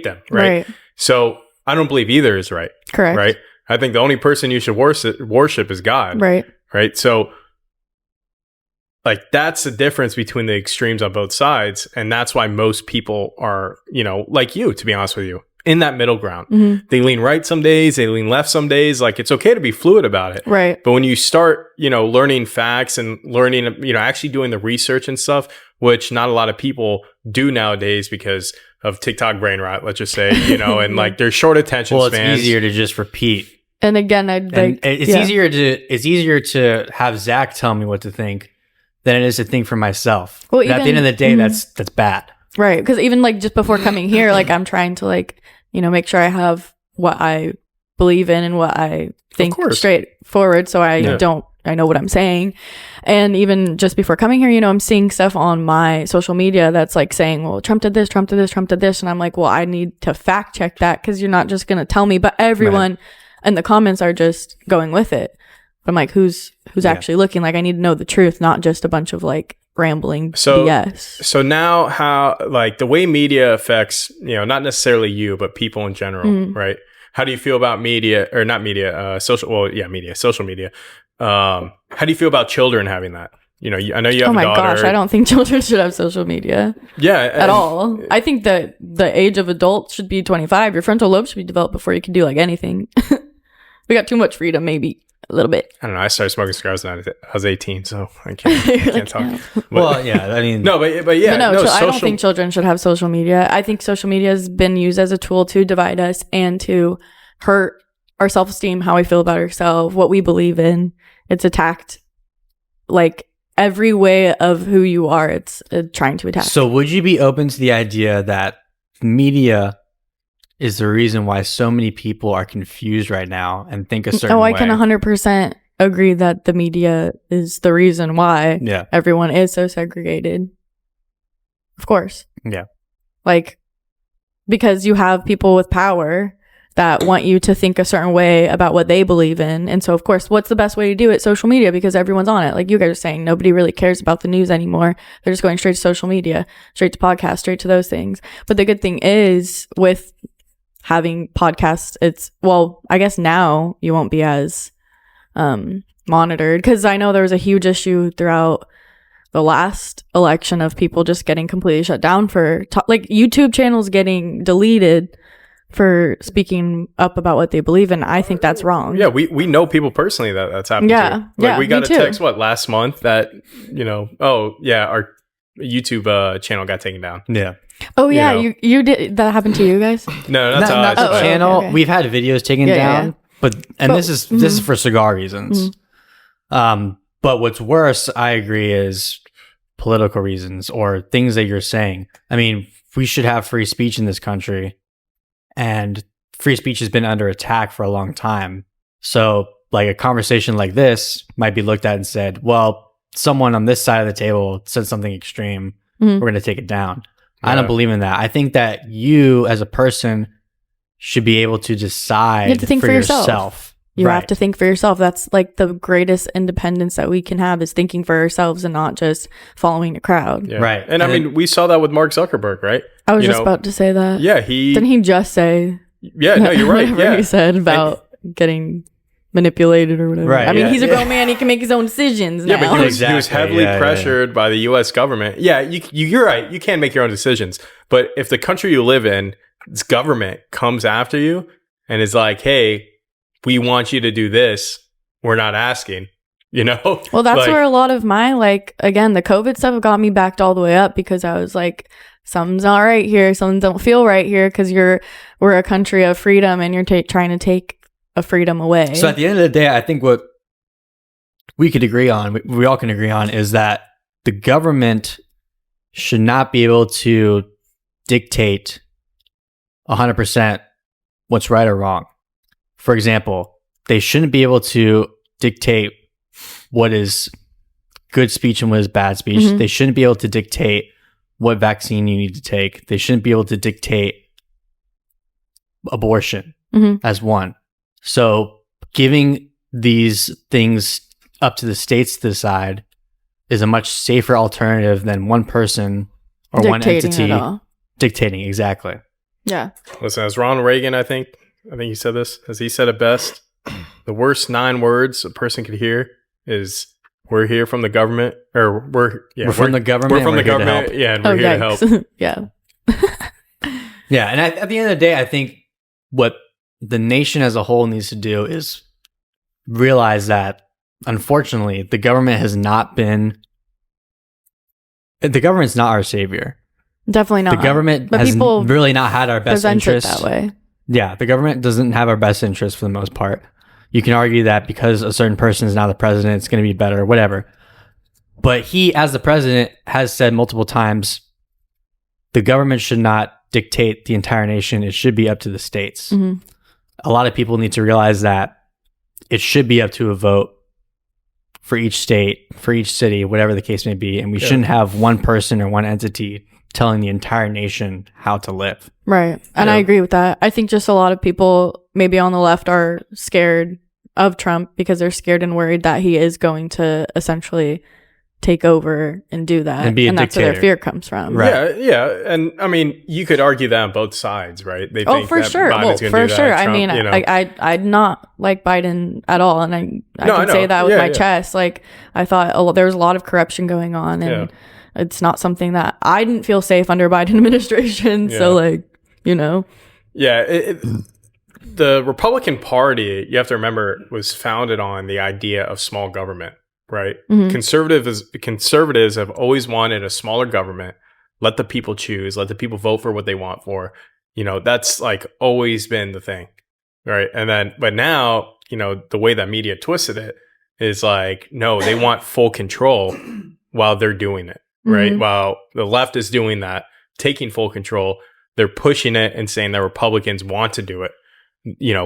them, right? So I don't believe either is right. Correct. Right? I think the only person you should worship is God. Right. Right? So, like, that's the difference between the extremes on both sides, and that's why most people are, like you, to be honest with you, in that middle ground. Mm-hmm. They lean right some days, they lean left some days. Like, it's okay to be fluid about it. Right. But when you start, learning facts and learning, actually doing the research and stuff, which not a lot of people do nowadays because of TikTok brain rot, let's just say, and like there's short attention spans. Well, it's easier to just repeat. And again, it's easier to have Zach tell me what to think than it is to think for myself. Well, at the end of the day, that's bad. Right. Because even like just before coming here, like I'm trying to like, make sure I have what I believe in and what I think straightforward. So I know what I'm saying. And even just before coming here, I'm seeing stuff on my social media that's like saying, well, Trump did this, Trump did this, Trump did this. And I'm like, well, I need to fact check that because you're not just going to tell me. But everyone in the comments are just going with it. But I'm like, who's actually looking? Like, I need to know the truth, not just a bunch of like rambling BS. So now how, like, the way media affects, not necessarily you, but people in general, right? How do you feel about media, or not media, social media. How do you feel about children having that? I know you have a daughter. Oh my gosh, I don't think children should have social media. Yeah. At all. I think that the age of adults should be 25. Your frontal lobe should be developed before you can do like anything. We got too much freedom, maybe. A little bit. I don't know. I started smoking cigars when I was 18, so I can't talk. Yeah. Well, yeah, I mean, but yeah, I don't think children should have social media. I think social media has been used as a tool to divide us and to hurt our self-esteem, how we feel about ourselves, what we believe in. It's attacked like every way of who you are. It's trying to attack. So would you be open to the idea that media is the reason why so many people are confused right now and think a certain way? I can 100% agree that the media is the reason why Yeah. everyone is so segregated. Of course. Yeah. Like, because you have people with power that want you to think a certain way about what they believe in. And so, of course, what's the best way to do it? Social media, because everyone's on it. Like you guys are saying, nobody really cares about the news anymore. They're just going straight to social media, straight to podcasts, straight to those things. But the good thing is with having podcasts, I guess now you won't be as monitored, because I know there was a huge issue throughout the last election of people just getting completely shut down for like YouTube channels getting deleted for speaking up about what they believe in. I think that's wrong. Yeah, we know people personally that's happened to. Like we got a text last month that, our YouTube channel got taken down. Yeah. Oh yeah, you did that happen to you guys? No, that's not the channel. Okay. We've had videos taken down, but this is for cigar reasons. But what's worse, I agree, is political reasons or things that you're saying. I mean, we should have free speech in this country, and free speech has been under attack for a long time. So, like a conversation like this might be looked at and said, well, someone on this side of the table said something extreme. We're going to take it down. Yeah. I don't believe in that. I think that you as a person should be able to decide you have to think for yourself. You have to think for yourself. That's like the greatest independence that we can have, is thinking for ourselves and not just following a crowd. Yeah. Right. And I mean, we saw that with Mark Zuckerberg, right? I was just about to say that. Yeah. Didn't he just say? Yeah, no, you're right. Whatever he said about getting manipulated or whatever. Right. I mean, he's a grown man. He can make his own decisions now. Yeah, but he was heavily pressured by the U.S. government. Yeah, you're right. You can't make your own decisions. But if the country you live in, its government comes after you and is like, hey, we want you to do this, we're not asking, Well, that's where a lot of my, again, the COVID stuff got me backed all the way up, because I was like, something's not right here. Something don't feel right here, because we're a country of freedom and you're trying to take a freedom away. So at the end of the day, I think what we could agree on, we all can agree on, is that the government should not be able to dictate 100% what's right or wrong. For example, they shouldn't be able to dictate what is good speech and what is bad speech. Mm-hmm. They shouldn't be able to dictate what vaccine you need to take. They shouldn't be able to dictate abortion as one. So giving these things up to the states to decide is a much safer alternative than one person or one entity dictating. Exactly. Yeah. Listen, as Ronald Reagan, I think he said this, as he said it best, the worst 9 words a person could hear is, we're here from the government, or we're from the government. We're from the government. Yeah, and we're here to help. Yeah. Yeah. And at the end of the day, I think what the nation as a whole needs to do is realize that, unfortunately, the government's not our savior. Definitely not. The government has really not had our best interests that way. Yeah, the government doesn't have our best interests for the most part. You can argue that because a certain person is now the president, it's going to be better, whatever. But he, as the president, has said multiple times, the government should not dictate the entire nation. It should be up to the states. Mm-hmm. A lot of people need to realize that it should be up to a vote for each state, for each city, whatever the case may be. And we shouldn't have one person or one entity telling the entire nation how to live. Right. And I agree with that. I think just a lot of people maybe on the left are scared of Trump because they're scared and worried that he is going to essentially take over and do that. And be a that's dictator. where their fear comes from. Right. Yeah. And I mean, you could argue that on both sides, right? They think for that sure. Biden's gonna for do sure. that. Trump, I mean, I'd not like Biden at all. And I can say that with my chest. Like, I thought there was a lot of corruption going on, and it's not something that I didn't feel safe under Biden administration. So Yeah. The Republican Party, you have to remember, was founded on the idea of small government, right? Mm-hmm. Conservatives have always wanted a smaller government. Let the people choose. Let the people vote for what they want for. That's like always been the thing, right? But now, the way that media twisted it is like, no, they want full control while they're doing it, right? Mm-hmm. While the left is doing that, taking full control, they're pushing it and saying that Republicans want to do it.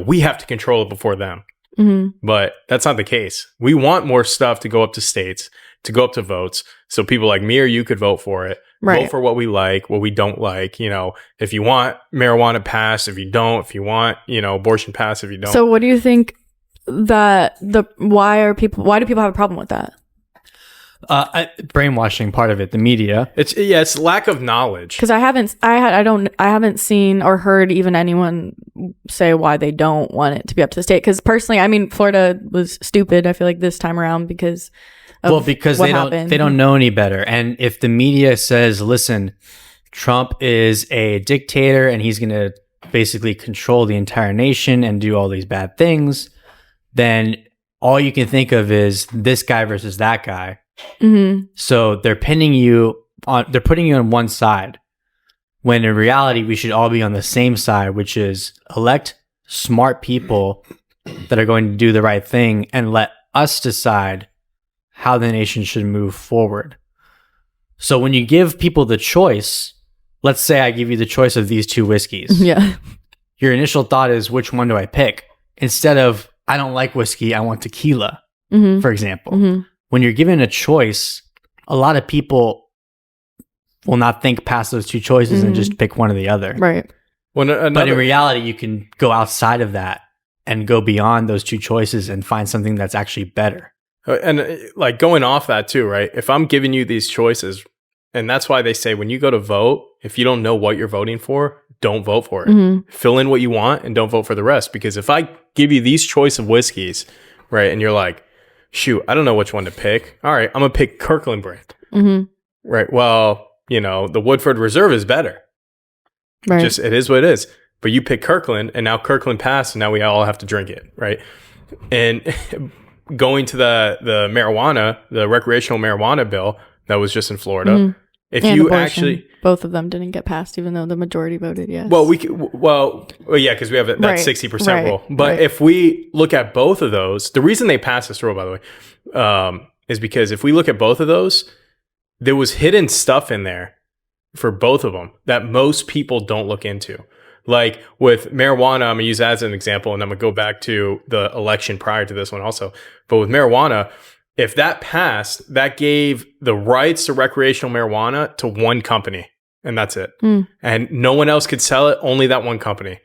We have to control it before them. But that's not the case. We want more stuff to go up to states, to go up to votes, so people like me or you could vote for it. Right. Vote for what we like, what we don't like. You know, if you want marijuana passed, if you don't, if you want, you know, abortion passed, if you don't. So what do you think that why do people have a problem with that? Brainwashing part of it, the media. It's lack of knowledge. Because I haven't seen or heard even anyone say why they don't want it to be up to the state. Because personally, I mean, Florida was stupid, I feel like, this time around because they don't know any better. And if the media says, listen, Trump is a dictator and he's going to basically control the entire nation and do all these bad things, then all you can think of is this guy versus that guy. So they're putting you on one side, when in reality we should all be on the same side, which is elect smart people that are going to do the right thing and let us decide how the nation should move forward. So when you give people the choice, let's say I give you the choice of these two whiskeys. Yeah. Your initial thought is, which one do I pick? Instead of, I don't like whiskey, I want tequila, for example. When you're given a choice, a lot of people will not think past those two choices and just pick one or the other. Right. But in reality, you can go outside of that and go beyond those two choices and find something that's actually better. And like going off that too, right? If I'm giving you these choices, and that's why they say when you go to vote, if you don't know what you're voting for, don't vote for it. Fill in what you want and don't vote for the rest. Because if I give you these choice of whiskeys, right, and you're like, shoot, I don't know which one to pick. All right, I'm going to pick Kirkland brand. Right. Well, you know, the Woodford Reserve is better. Right. Just, it is what it is. But you pick Kirkland, and now Kirkland passed, and now we all have to drink it. Right. And going to the marijuana, the recreational marijuana bill that was just in Florida. If and you abortion. actually, both of them didn't get passed, even though the majority voted yes. well, yeah, because we have that 60% rule. But right. if we look at both of those, the reason they passed this rule, by the way, is because if we look at both of those, there was hidden stuff in there for both of them that most people don't look into. Like with marijuana, I'm going to use that as an example, and I'm going to go back to the election prior to this one also. But with marijuana, if that passed, that gave the rights to recreational marijuana to one company, and that's it. And no one else could sell it, only that one company.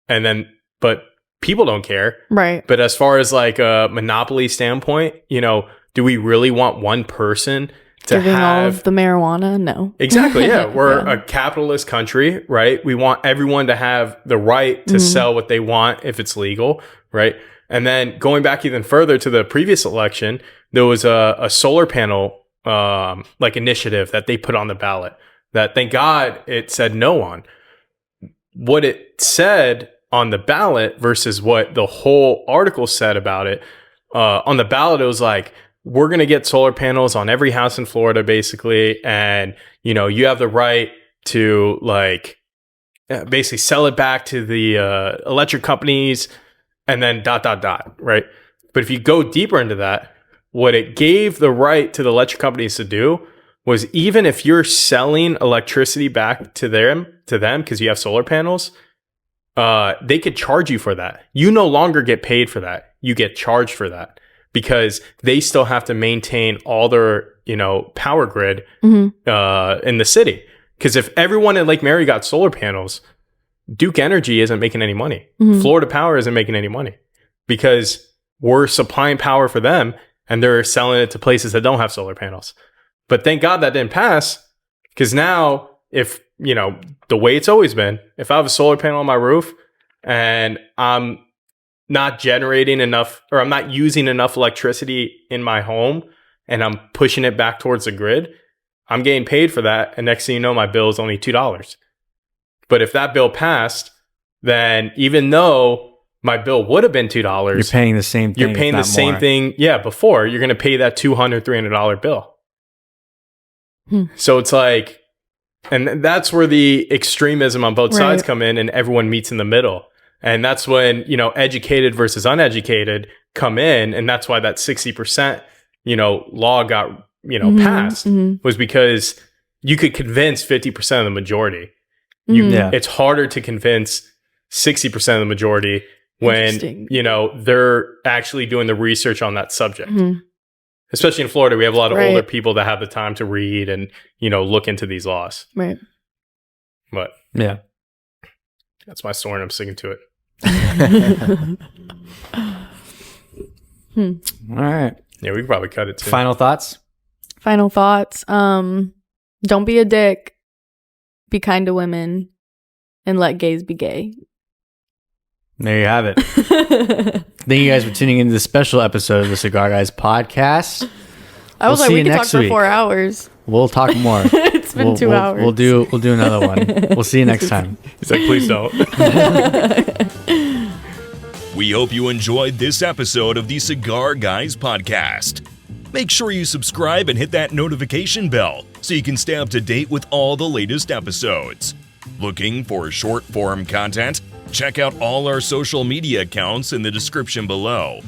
And then, but people don't care. Right. But as far as like a monopoly standpoint, you know, do we really want one person to giving have all of the marijuana? No. Exactly. Yeah. We're a capitalist country, right? We want everyone to have the right to sell what they want if it's legal, right? And then going back even further to the previous election, there was a solar panel like initiative that they put on the ballot that, thank God, it said no on. What it said on the ballot versus what the whole article said about it, on the ballot, it was like, we're going to get solar panels on every house in Florida, basically. And, you know, you have the right to like basically sell it back to the electric companies and then ... Right. But if you go deeper into that, what it gave the right to the electric companies to do was, even if you're selling electricity back to them, because you have solar panels, they could charge you for that. You no longer get paid for that. You get charged for that, because they still have to maintain all their, you know, power grid in the city. Because if everyone in Lake Mary got solar panels, Duke Energy isn't making any money. Florida Power isn't making any money, because we're supplying power for them and they're selling it to places that don't have solar panels. But thank God that didn't pass, because now, if, you know, the way it's always been, if I have a solar panel on my roof and I'm not generating enough, or I'm not using enough electricity in my home and I'm pushing it back towards the grid, I'm getting paid for that. And next thing you know, my bill is only $2. But if that bill passed, then even though my bill would have been $2, you're paying the same thing. You're paying the same thing. Yeah. Before, you're going to pay that $200, $300 bill. So it's like, and that's where the extremism on both sides come in, and everyone meets in the middle. And that's when, you know, educated versus uneducated come in. And that's why that 60%, you know, law got, you know, passed, was because you could convince 50% of the majority. It's harder to convince 60% of the majority when, Interesting. they're actually doing the research on that subject. Mhm. Especially in Florida, we have a lot of Right. older people that have the time to read and, look into these laws. Right. But Yeah. that's my story and I'm sticking to it. All right. Yeah, we could probably cut it too. Final thoughts? Final thoughts. Don't be a dick. Be kind to women, and let gays be gay. There you have it. Thank you guys for tuning into this special episode of the Cigar Guys Podcast. I was We'll like, see we you could talk next for week. 4 hours. We'll talk more. It's been 2 hours. We'll do another one. We'll see you next time. He's like, please don't. We hope you enjoyed this episode of the Cigar Guys Podcast. Make sure you subscribe and hit that notification bell so you can stay up to date with all the latest episodes. Looking for short form content? Check out all our social media accounts in the description below.